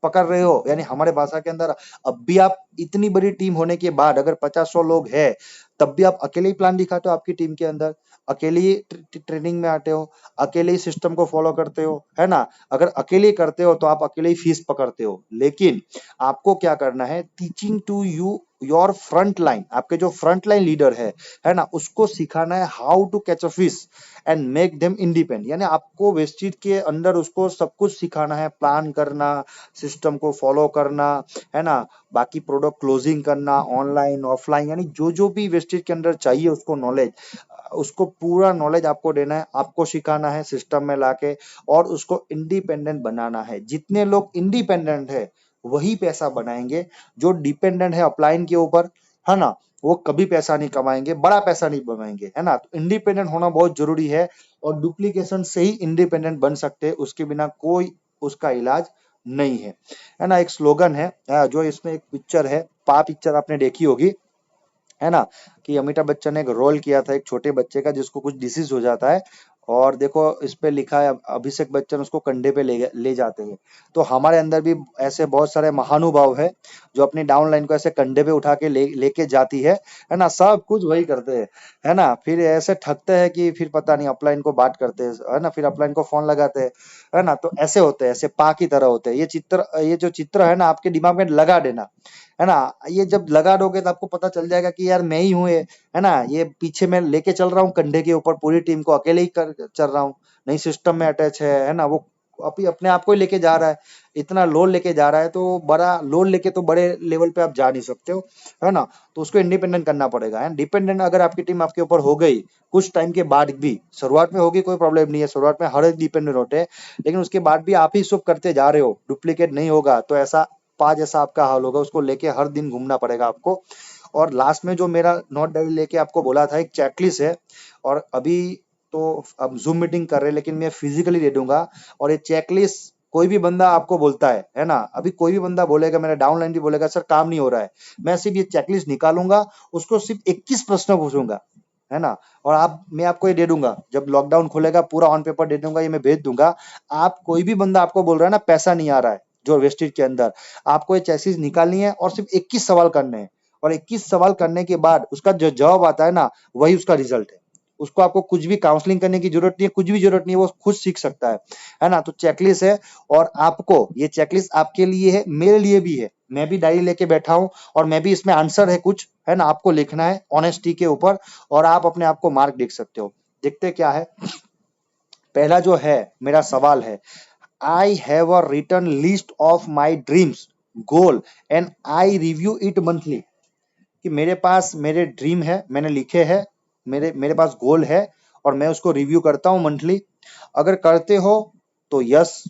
Speaker 1: पकड़ रहे हो। यानी हमारे भाषा के अंदर, अब भी आप इतनी बड़ी टीम होने के बाद अगर 50-100 लोग हैं, तब भी आप अकेले ही प्लान दिखाते हो आपकी टीम के अंदर, अकेले ही ट्रेनिंग में आते हो, अकेले ही सिस्टम को फॉलो करते हो, है ना। अगर अकेले ही करते हो तो आप अकेले ही फीस पकड़ते हो। लेकिन आपको क्या करना है, teaching to you your front line, आपके जो फ्रंट लाइन लीडर है ना, उसको सिखाना है how to catch a fish and make them independent. यानी आपको वेस्टेज के अंदर उसको सब कुछ सिखाना है, प्लान करना, सिस्टम को फॉलो करना, है ना। बाकी प्रोडक्ट क्लोजिंग करना, ऑनलाइन ऑफलाइन, यानी जो जो भी वेस्टेज के अंदर चाहिए उसको नॉलेज, उसको पूरा नॉलेज आपको देना है, आपको सिखाना है सिस्टम में लाके, और उसको इंडिपेंडेंट बनाना है। जितने लोग इंडिपेंडेंट है वही पैसा बनाएंगे। जो डिपेंडेंट है अपलाइन के ऊपर, है ना, वो कभी पैसा नहीं कमाएंगे, बड़ा पैसा नहीं बनाएंगे, है ना। तो इंडिपेंडेंट होना बहुत जरूरी है, और डुप्लीकेशन से ही इंडिपेंडेंट बन सकते हैं, उसके बिना कोई उसका इलाज नहीं है ना। एक स्लोगन है, जो इसमें एक पिक्चर है, पा पिक्चर आपने देखी होगी, है ना, कि अमिताभ बच्चन ने एक रोल किया था एक छोटे बच्चे का जिसको कुछ डिसीज हो जाता है, और देखो इस पे लिखा है अभिषेक बच्चन उसको कंधे पे ले जाते हैं। तो हमारे अंदर भी ऐसे बहुत सारे महानुभाव है जो अपनी डाउन लाइन को ऐसे कंधे पे उठा के लेके जाती है ना। सब कुछ वही करते हैं, है ना। फिर ऐसे थकते हैं कि फिर पता नहीं अपलाइन को बात करते हैं, है ना, फिर अपलाइन को फोन लगाते हैं, है ना। तो ऐसे होते हैं, ऐसे पा की तरह होते हैं। ये जो चित्र है ना, आपके दिमाग में लगा देना, है ना। ये जब लगा दोगे तो आपको पता चल जाएगा कि यार मैं ही हूँ ये, है ना। ये पीछे मैं लेके चल रहा हूँ कंधे के ऊपर पूरी टीम को, अकेले ही चल रहा हूँ, नहीं सिस्टम में अटैच है ना। वो अभी अपने आप को ही लेके जा रहा है, इतना लोड लेके जा रहा है, तो बड़ा लोड लेके तो बड़े लेवल पे आप जा नहीं सकते हो, है ना। तो उसको इंडिपेंडेंट करना पड़ेगा, है। डिपेंडेंट अगर आपकी टीम आपके ऊपर हो गई कुछ टाइम के बाद भी, शुरुआत में होगी कोई प्रॉब्लम नहीं है, शुरुआत में हर एक डिपेंडेंट होते हैं, लेकिन उसके बाद भी आप ही सब करते जा रहे हो, डुप्लीकेट नहीं होगा तो ऐसा पा जैसा आपका हाल होगा, उसको लेके हर दिन घूमना पड़ेगा आपको। और लास्ट में जो मेरा नोट डायरी लेके आपको बोला था, एक चेकलिस्ट है, और अभी तो अब जूम मीटिंग कर रहे हैं लेकिन मैं फिजिकली दे दूंगा, और ये चेकलिस्ट कोई भी बंदा आपको बोलता है ना, अभी कोई भी बंदा बोलेगा, मेरा डाउनलाइन भी बोलेगा सर काम नहीं हो रहा है, मैं सिर्फ ये चेकलिस्ट निकालूंगा, उसको सिर्फ 21 प्रश्न पूछूंगा, है ना, और मैं आपको ये दे दूंगा, जब लॉकडाउन खुलेगा पूरा ऑन पेपर दे दूंगा, ये मैं भेज दूंगा। आप कोई भी बंदा आपको बोल रहा है ना पैसा नहीं आ रहा है जो वेस्टेज के अंदर, आपको ये चेकलिस्ट निकालनी है और सिर्फ 21 सवाल करने हैं, और 21 सवाल करने के बाद उसका जो जवाब आता है ना वही उसका रिजल्ट है। उसको आपको कुछ भी काउंसलिंग करने की जरूरत नहीं है, कुछ भी जरूरत नहीं है, वो खुद सीख सकता है ना। तो चेकलिस्ट है, और आपको ये चेकलिस्ट आपके लिए है, मेरे लिए भी है, मैं भी डायरी लेके बैठा हूं, और मैं भी इसमें आंसर है कुछ, है ना, आपको लिखना है ऑनेस्टी के ऊपर, और आप अपने आप को मार्क देख सकते हो। देखते क्या है, पहला जो है मेरा सवाल है, I have a written list of my dreams goal and I review it monthly. कि मेरे पास मेरे ड्रीम है, मैंने लिखे हैं, मेरे मेरे पास गोल है, और मैं उसको रिव्यू करता हूँ मंथली। अगर करते हो तो यस,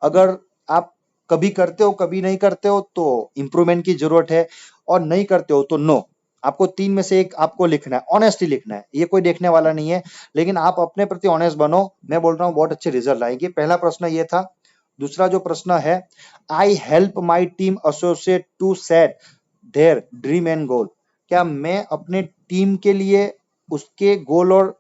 Speaker 1: अगर आप कभी करते हो कभी नहीं करते हो तो इम्प्रूवमेंट की जरूरत है, और नहीं करते हो तो नो। आपको 3 में से एक आपको लिखना है, ऑनेस्टली लिखना है, ये कोई देखने वाला नहीं है, लेकिन आप अपने प्रति ऑनेस्ट बनो, मैं बोल रहा हूँ बहुत अच्छे रिजल्ट आएंगे। पहला प्रश्न ये था। दूसरा जो प्रश्न है, I help my team associate to set their dream and goal. क्या मैं अपने टीम के लिए उसके गोल और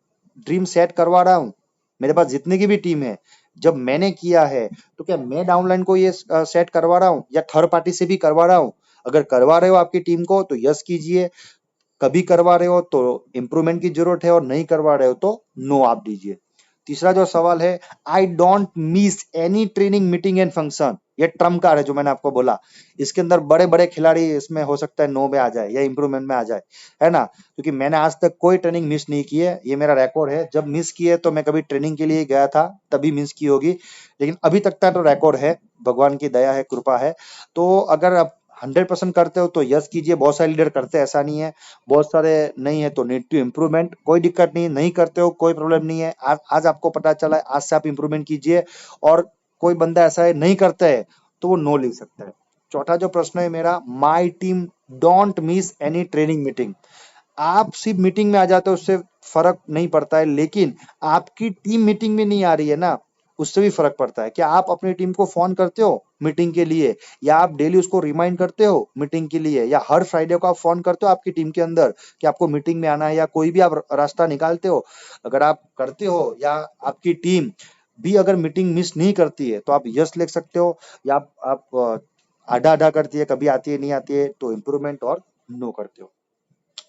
Speaker 1: ड्रीम सेट करवा रहा हूँ? मेरे पास जितने की भी टीम है, जब मैंने किया है तो क्या मैं डाउनलाइन को ये सेट करवा रहा हूँ या थर्ड पार्टी से भी करवा रहा हूँ? अगर करवा रहे हो आपकी टीम को तो यस कीजिए, कभी करवा रहे हो तो इम्प्रूवमेंट की जरूरत है, और नहीं करवा रहे हो तो नो आप दीजिए। तीसरा जो सवाल है, I don't miss any training meeting and function. ये ट्रम्प कार्ड है जो मैंने आपको बोला, इसके अंदर बड़े बड़े खिलाड़ी इसमें हो सकता है नो में आ जाए या इंप्रूवमेंट में आ जाए, है ना, क्योंकि मैंने आज तक कोई ट्रेनिंग मिस नहीं की है, ये मेरा रिकॉर्ड है। जब मिस किए तो मैं कभी ट्रेनिंग के लिए गया था तभी मिस की होगी, लेकिन अभी तक का तो रिकॉर्ड है, भगवान की दया है, कृपा है। तो अगर आप 100% करते हो तो यस कीजिए, बहुत सारे लीडर करते हैं, ऐसा नहीं है, बहुत सारे नहीं है तो नीड टू इम्प्रूवमेंट, कोई दिक्कत नहीं, नहीं करते हो कोई प्रॉब्लम नहीं है। आज आपको पता चला है, आज से आप इम्प्रूवमेंट कीजिए, और कोई बंदा ऐसा है नहीं करता है तो वो नो लिख सकता है। चौथा जो प्रश्न है मेरा, my team don't miss any training meeting. आप सिर्फ मीटिंग में आ जाते हो उससे फर्क नहीं पड़ता है, लेकिन आपकी टीम मीटिंग में नहीं आ रही है ना, उससे भी फर्क पड़ता है। क्या आप अपनी टीम को फोन करते हो मीटिंग के लिए, या आप डेली उसको रिमाइंड करते हो मीटिंग के लिए, या हर फ्राइडे को आप फोन करते हो आपकी टीम के अंदर कि आपको मीटिंग में आना है, या कोई भी आप रास्ता निकालते हो? अगर आप करते हो, या आपकी टीम भी अगर मीटिंग मिस नहीं करती है तो आप यस लिख सकते हो, या आप आधा आधा करती है, कभी आती है नहीं आती है तो इम्प्रूवमेंट और नो करते हो।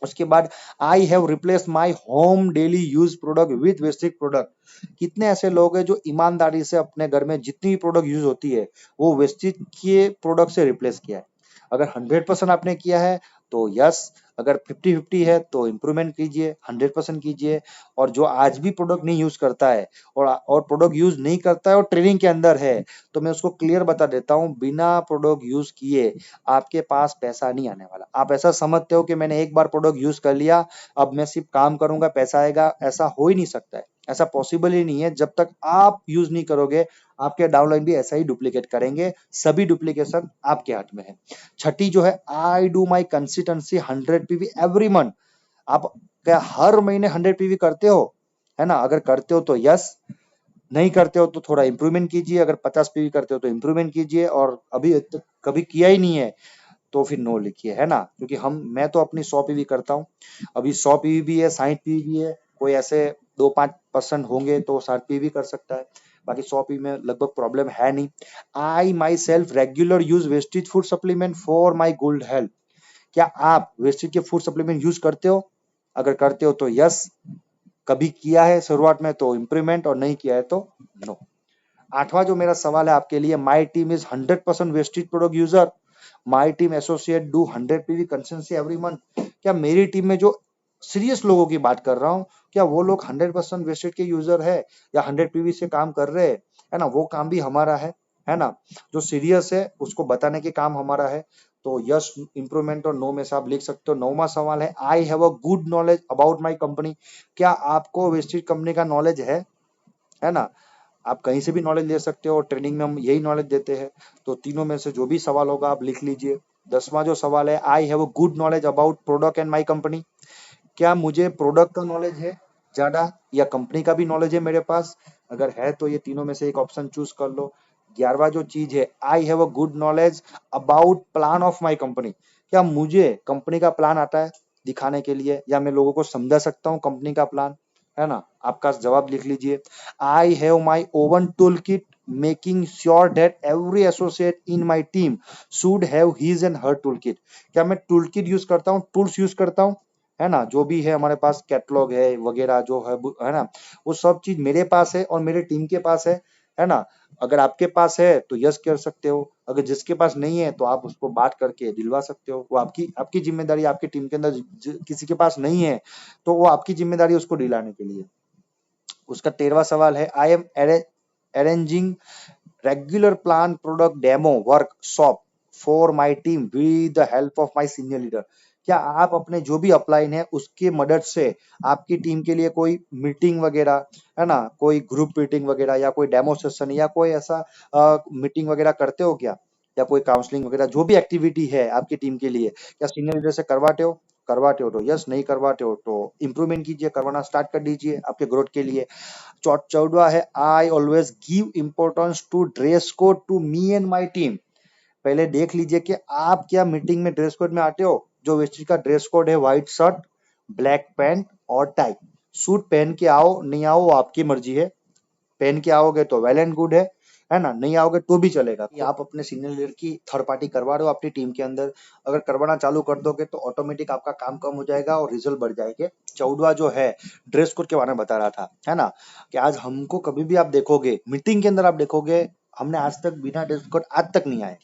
Speaker 1: उसके बाद, I have replace my home daily use product with Vestige product. कितने ऐसे लोग हैं जो ईमानदारी से अपने घर में जितनी भी प्रोडक्ट यूज होती है वो वेस्टिज के प्रोडक्ट से रिप्लेस किया है? अगर 100% आपने किया है तो यस, अगर 50-50 है तो इम्प्रूवमेंट कीजिए, 100% कीजिए। और जो आज भी प्रोडक्ट नहीं यूज करता है, और प्रोडक्ट यूज नहीं करता है और ट्रेनिंग के अंदर है, तो मैं उसको क्लियर बता देता हूँ, बिना प्रोडक्ट यूज किए आपके पास पैसा नहीं आने वाला। आप ऐसा समझते हो कि मैंने एक बार प्रोडक्ट यूज कर लिया, अब मैं सिर्फ काम करूंगा पैसा आएगा, ऐसा हो ही नहीं सकता है, ऐसा पॉसिबल ही नहीं है। जब तक आप यूज नहीं करोगे आपके डाउनलाइन भी ऐसा ही डुप्लीकेट करेंगे, सभी डुप्लीकेशन आपके हाथ में है। छठी जो है, I do my consistency 100 PV every month. आप क्या हर महीने 100 पीवी करते हो? है ना, अगर करते हो तो यस, नहीं करते हो तो थोड़ा इंप्रूवमेंट कीजिए, अगर 50 पीवी करते हो तो इंप्रूवमेंट कीजिए, और अभी तक कभी किया ही नहीं है तो फिर नो लिखिए, है ना, क्योंकि मैं तो अपनी 100 पीवी करता हूँ, अभी 100 पीवी भी है, 60 पीवी भी है, कोई ऐसे 2-5% होंगे तो 60 पीवी कर सकता है, बाकी 100 पीवी में लगभग प्रॉब्लम है नहीं। I myself regular use Vestige food supplement for my good health. क्या आप वेस्टेज के फूड सप्लीमेंट यूज करते हो? अगर करते हो तो यस, कभी किया है शुरुआत में तो इम्प्रूवमेंट, और नहीं किया है तो नो। आठवां जो मेरा सवाल है आपके लिए, my team is 100% wastage product user, my team associate do 100 PV consistency every month. क्या मेरी टीम में जो सीरियस लोगों की बात कर रहा हूँ, क्या वो लोग 100% वेस्टेज के यूजर है या 100 पीवी से काम कर रहे हैं? है ना, वो काम भी हमारा है ना, जो सीरियस है उसको बताने के काम हमारा है। तो यस इम्प्रूवमेंट और नो में से आप लिख सकते हो। नौवां सवाल है, I have a good knowledge about my company. क्या आपको वेस्टेज कंपनी का नॉलेज है ना, आप कहीं से भी नॉलेज ले सकते हो, ट्रेनिंग में हम यही नॉलेज देते हैं। तो तीनों में से जो भी सवाल होगा आप लिख लीजिए। 10वां जो सवाल है, I have a good knowledge about product and my company. क्या मुझे प्रोडक्ट का नॉलेज है ज्यादा, या कंपनी का भी नॉलेज है मेरे पास? अगर है तो ये तीनों में से एक ऑप्शन चूज कर लो। 11वां जो चीज है, I have a good knowledge about plan of my company. क्या मुझे कंपनी का प्लान आता है दिखाने के लिए, या मैं लोगों को समझा सकता हूँ कंपनी का प्लान, है ना? आपका जवाब लिख लीजिए। I have my oven tool kit making sure that every associate in my team should have his and her tool kit. क्या मैं टूल किट यूज करता हूँ, टूल्स यूज करता हूँ, है ना? जो भी है हमारे पास कैटलॉग है वगैरह जो है ना, वो सब चीज मेरे पास है और मेरे टीम के पास है ना? अगर आपके पास है तो यस कर सकते हो, अगर जिसके पास नहीं है तो आप उसको बात करके दिलवा सकते हो। वो आपकी आपकी जिम्मेदारी, आपकी टीम के अंदर किसी के पास नहीं है तो वो आपकी जिम्मेदारी उसको दिलाने के लिए। उसका 13वां सवाल है, I M arranging regular plan product demo workshop for my team with the help of my senior leader। क्या आप अपने जो भी अपलाइन है उसके मदद से आपकी टीम के लिए कोई मीटिंग वगैरह, है ना, कोई ग्रुप मीटिंग वगैरह या कोई डेमो सेशन या कोई ऐसा मीटिंग वगैरह करते हो क्या, या कोई काउंसलिंग वगैरह जो भी एक्टिविटी है आपकी टीम के लिए, क्या सीनियर लीडर से करवाते हो? करवाते हो तो यस, नहीं करवाते हो तो इम्प्रूवमेंट कीजिए, करवाना स्टार्ट कर दीजिए आपके ग्रोथ के लिए। 14वां है, I always give importance to dress code to me and my team. पहले देख लीजिए कि आप क्या मीटिंग में ड्रेस कोड में आते हो। जो वेस्टिज का ड्रेस कोड है, व्हाइट शर्ट, ब्लैक पैंट और टाई। सूट पहन के आओ, नहीं आओ वो आपकी मर्जी है, पहन के आओगे तो वेल एंड गुड है ना, नहीं आओगे तो भी चलेगा। कि आप अपने सीनियर लीडर की थर्ड पार्टी करवा रहे हो अपनी टीम के अंदर, अगर करवाना चालू कर दोगे तो ऑटोमेटिक आपका काम कम हो जाएगा और रिजल्ट बढ़ जाएंगे। 14वां जो है, ड्रेस कोड के बारे में बता रहा था, है ना, कि आज हमको कभी भी आप देखोगे मीटिंग के अंदर, आप देखोगे हमने आज तक बिना ड्रेस कोड आज तक नहीं आए।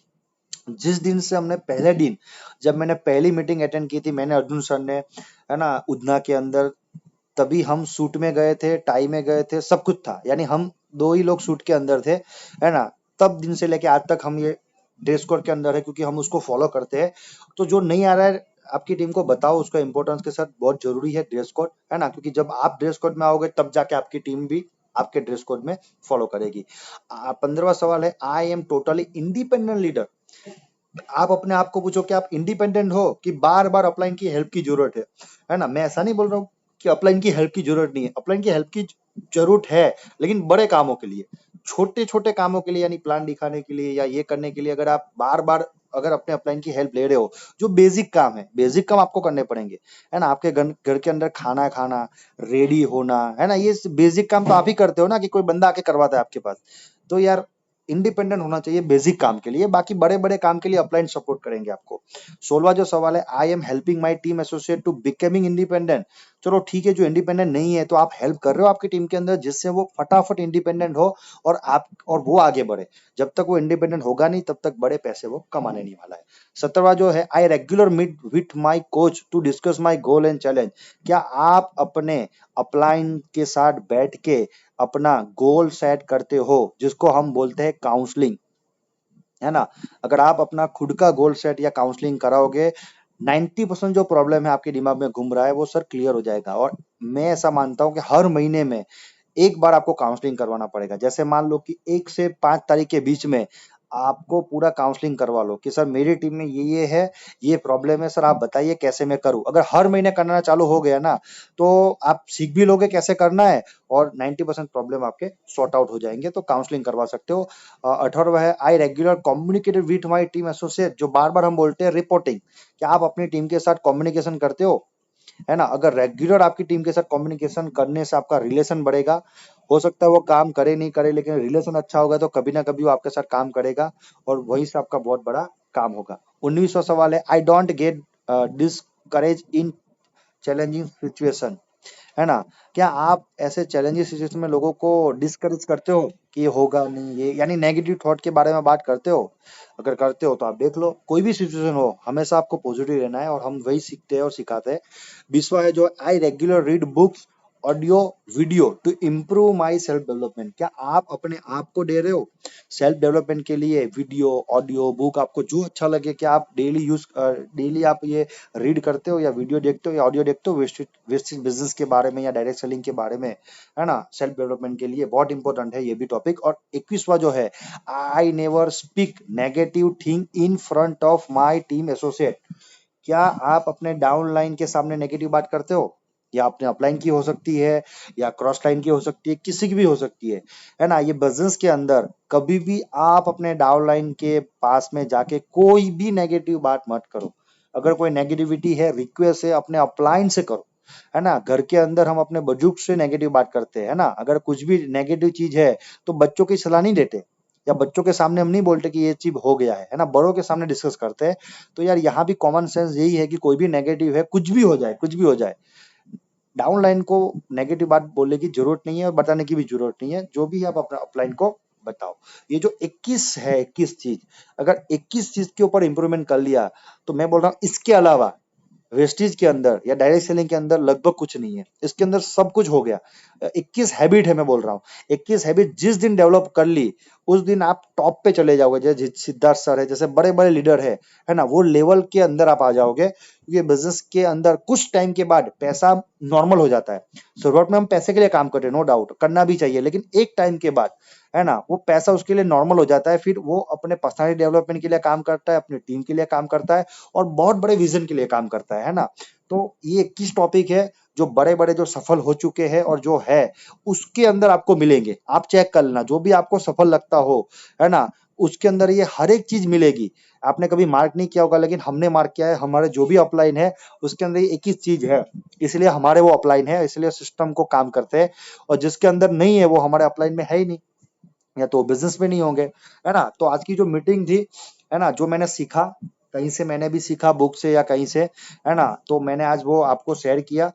Speaker 1: जिस दिन से हमने पहले दिन, जब मैंने पहली मीटिंग अटेंड की थी, मैंने अर्जुन सर ने, है ना, उधना के अंदर, तभी हम सूट में गए थे, टाई में गए थे, सब कुछ था, यानी हम दो ही लोग सूट के अंदर थे, है ना। तब दिन से लेके आज तक हम ये ड्रेस कोड के अंदर है, क्योंकि हम उसको फॉलो करते हैं। तो जो नहीं आ रहा है आपकी टीम को बताओ, उसका इंपॉर्टेंस के साथ, बहुत जरूरी है ड्रेस कोड, है ना, क्योंकि जब आप ड्रेस कोड में आओगे तब जाके आपकी टीम भी आपके ड्रेस कोड में फॉलो करेगी। 15वां सवाल है, I am totally independent leader. आप अपने आप को पूछो कि आप इंडिपेंडेंट हो कि बार बार अपलाइन की हेल्प की जरूरत है ना। मैं ऐसा नहीं बोल रहा हूँ कि अपलाइन की हेल्प की जरूरत नहीं है, अपलाइन की हेल्प की जरूरत है, लेकिन बड़े कामों के लिए। छोटे छोटे कामों के लिए, यानी प्लान दिखाने के लिए या ये करने के लिए, अगर आप बार बार अगर अपने अपलाइन की हेल्प ले रहे हो, जो बेसिक काम है, बेसिक काम आपको करने पड़ेंगे, है ना। आपके घर के अंदर खाना खाना, रेडी होना, है ना, ये बेसिक काम तो आप ही करते हो ना, कि कोई बंदा आके करवाता है आपके पास। तो यार इंडिपेंडेंट होना चाहिए बेसिक काम के लिए, बाकी बड़े बड़े काम के लिए अपलाइन सपोर्ट करेंगे आपको। 16वां जो सवाल है, I am helping my team associate to becoming independent. चलो ठीक है, जो इंडिपेंडेंट नहीं है तो आप हेल्प कर रहे हो आपकी टीम के अंदर, जिससे वो फटाफट इंडिपेंडेंट हो और आप और वो आगे बढ़े। जब तक वो इंडिपेंडेंट होगा नहीं तब तक बड़े पैसे वो कमाने नहीं वाला है। 17वां जो है, I regular meet with my coach to discuss my goal and challenge. क्या आप अपने अपलाइन के साथ बैठ के अपना गोल सेट करते हो, जिसको हम बोलते हैं काउंसलिंग, है ना। अगर आप अपना खुद का गोल सेट या काउंसलिंग कराओगे, 90% जो प्रॉब्लम है आपके दिमाग में घूम रहा है वो सर क्लियर हो जाएगा। और मैं ऐसा मानता हूं कि हर महीने में एक बार आपको काउंसलिंग करवाना पड़ेगा। जैसे मान लो कि 1 से 5 तारीख के बीच में आपको पूरा काउंसलिंग करवा लो कि सर मेरी टीम में ये है, ये प्रॉब्लम है, सर आप बताइए कैसे मैं करूं। अगर हर महीने करना चालू हो गया ना, तो आप सीख भी लोगे कैसे करना है और 90% प्रॉब्लम आपके सॉर्ट आउट हो जाएंगे। तो काउंसलिंग करवा सकते हो। 18वां है, I regular communicated with my team associate. जो बार बार हम बोलते हैं रिपोर्टिंग, क्या आप अपनी टीम के साथ कम्युनिकेशन करते हो, है ना। अगर रेगुलर आपकी टीम के साथ कम्युनिकेशन करने से आपका रिलेशन बढ़ेगा, हो सकता है वो काम करे नहीं करे, लेकिन रिलेशन अच्छा होगा तो कभी ना कभी वो आपके साथ काम करेगा और वही से आपका बहुत बड़ा काम होगा। 19वां सवाल है, I don't get discourage in challenging situation, है ना। क्या आप ऐसे चैलेंजिंग सिचुएशन में लोगों को डिस्करेज करते हो कि ये होगा नहीं, ये यानी नेगेटिव थॉट के बारे में बात करते हो? अगर करते हो तो आप देख लो, कोई भी सिचुएशन हो हमेशा आपको पॉजिटिव रहना है और हम वही सीखते हैं और सिखाते हैं। 20वां है जो, I regular read books, audio, video to improve my self development. क्या आप अपने आप को दे रहे हो सेल्फ डेवलपमेंट के लिए वीडियो, ऑडियो, बुक, आपको जो अच्छा लगे, कि आप डेली आप ये रीड करते हो या वीडियो देखते हो या ऑडियो देखते हो वेस्टेज बिजनेस के बारे में या डायरेक्ट सेलिंग के बारे में, है ना। सेल्फ डेवलपमेंट के लिए बहुत इंपॉर्टेंट है ये भी टॉपिक। और 21वां जो है, I never speak negative thing in front of my team associate. क्या आप अपने डाउनलाइन के सामने नेगेटिव बात करते हो? या आपने अपलाइन की हो सकती है या क्रॉस लाइन की हो सकती है, किसी की भी हो सकती है ना। ये बिजनेस के अंदर कभी भी आप अपने डाउनलाइन के पास में जाके कोई भी नेगेटिव बात मत करो। अगर कोई नेगेटिविटी है, रिक्वेस्ट है, अपने अपलाइन से करो, है ना। घर के अंदर हम अपने बुजुर्ग से नेगेटिव बात करते हैं, है ना। अगर कुछ भी नेगेटिव चीज है तो बच्चों की सलाह नहीं देते, या बच्चों के सामने हम नहीं बोलते कि ये चीज हो गया है ना, बड़ों के सामने डिस्कस करते हैं। तो यार यहाँ भी कॉमन सेंस यही है कि कोई भी नेगेटिव है, कुछ भी हो जाए, कुछ भी हो जाए, डाउनलाइन को नेगेटिव बात बोलने की जरूरत नहीं है और बताने की भी जरूरत नहीं है। जो भी है आप अपना अपलाइन को बताओ। ये जो 21 है, 21 चीज, अगर 21 चीज के ऊपर इंप्रूवमेंट कर लिया तो मैं बोल रहा हूँ इसके अलावा वेस्टीज के अंदर या डायरेक्ट सेलिंग के अंदर लगभग कुछ नहीं है। इसके अंदर सब कुछ हो गया। 21 हैबिट है, मैं बोल रहा हूँ 21 हैबिट जिस दिन डेवलप कर ली उस दिन आप टॉप पे चले जाओगे। जैसे सिद्धार्थ सर है, जैसे बड़े बड़े लीडर है ना, वो लेवल के अंदर आप आ जाओगे। क्योंकि बिजनेस के अंदर कुछ टाइम के बाद पैसा नॉर्मल हो जाता है। शुरुआत में हम पैसे के लिए काम करते हैं, नो डाउट करना भी चाहिए, लेकिन एक टाइम के बाद है ना वो पैसा उसके लिए नॉर्मल हो जाता है। फिर वो अपने पर्सनालिटी डेवलपमेंट के लिए काम करता है, अपनी टीम के लिए काम करता है और बहुत बड़े विजन के लिए काम करता है ना। तो ये 21 टॉपिक है जो बड़े बड़े जो सफल हो चुके हैं और जो है उसके अंदर आपको मिलेंगे। आप चेक कर लेना, जो भी आपको सफल लगता हो, है ना, उसके अंदर ये हर एक चीज मिलेगी। आपने कभी मार्क नहीं किया होगा, लेकिन हमने मार्क किया है। हमारे जो भी अपलाइन है उसके अंदर ये 21 चीज है, इसलिए हमारे वो अपलाइन है, इसलिए सिस्टम को काम करते हैं। और जिसके अंदर नहीं है वो हमारे अपलाइन में है ही नहीं, या तो बिजनेस में नहीं होंगे, है ना। तो आज की जो मीटिंग थी, है ना, जो मैंने सीखा, कहीं से मैंने भी सीखा, बुक से या कहीं से, है ना, तो मैंने आज वो आपको शेयर किया।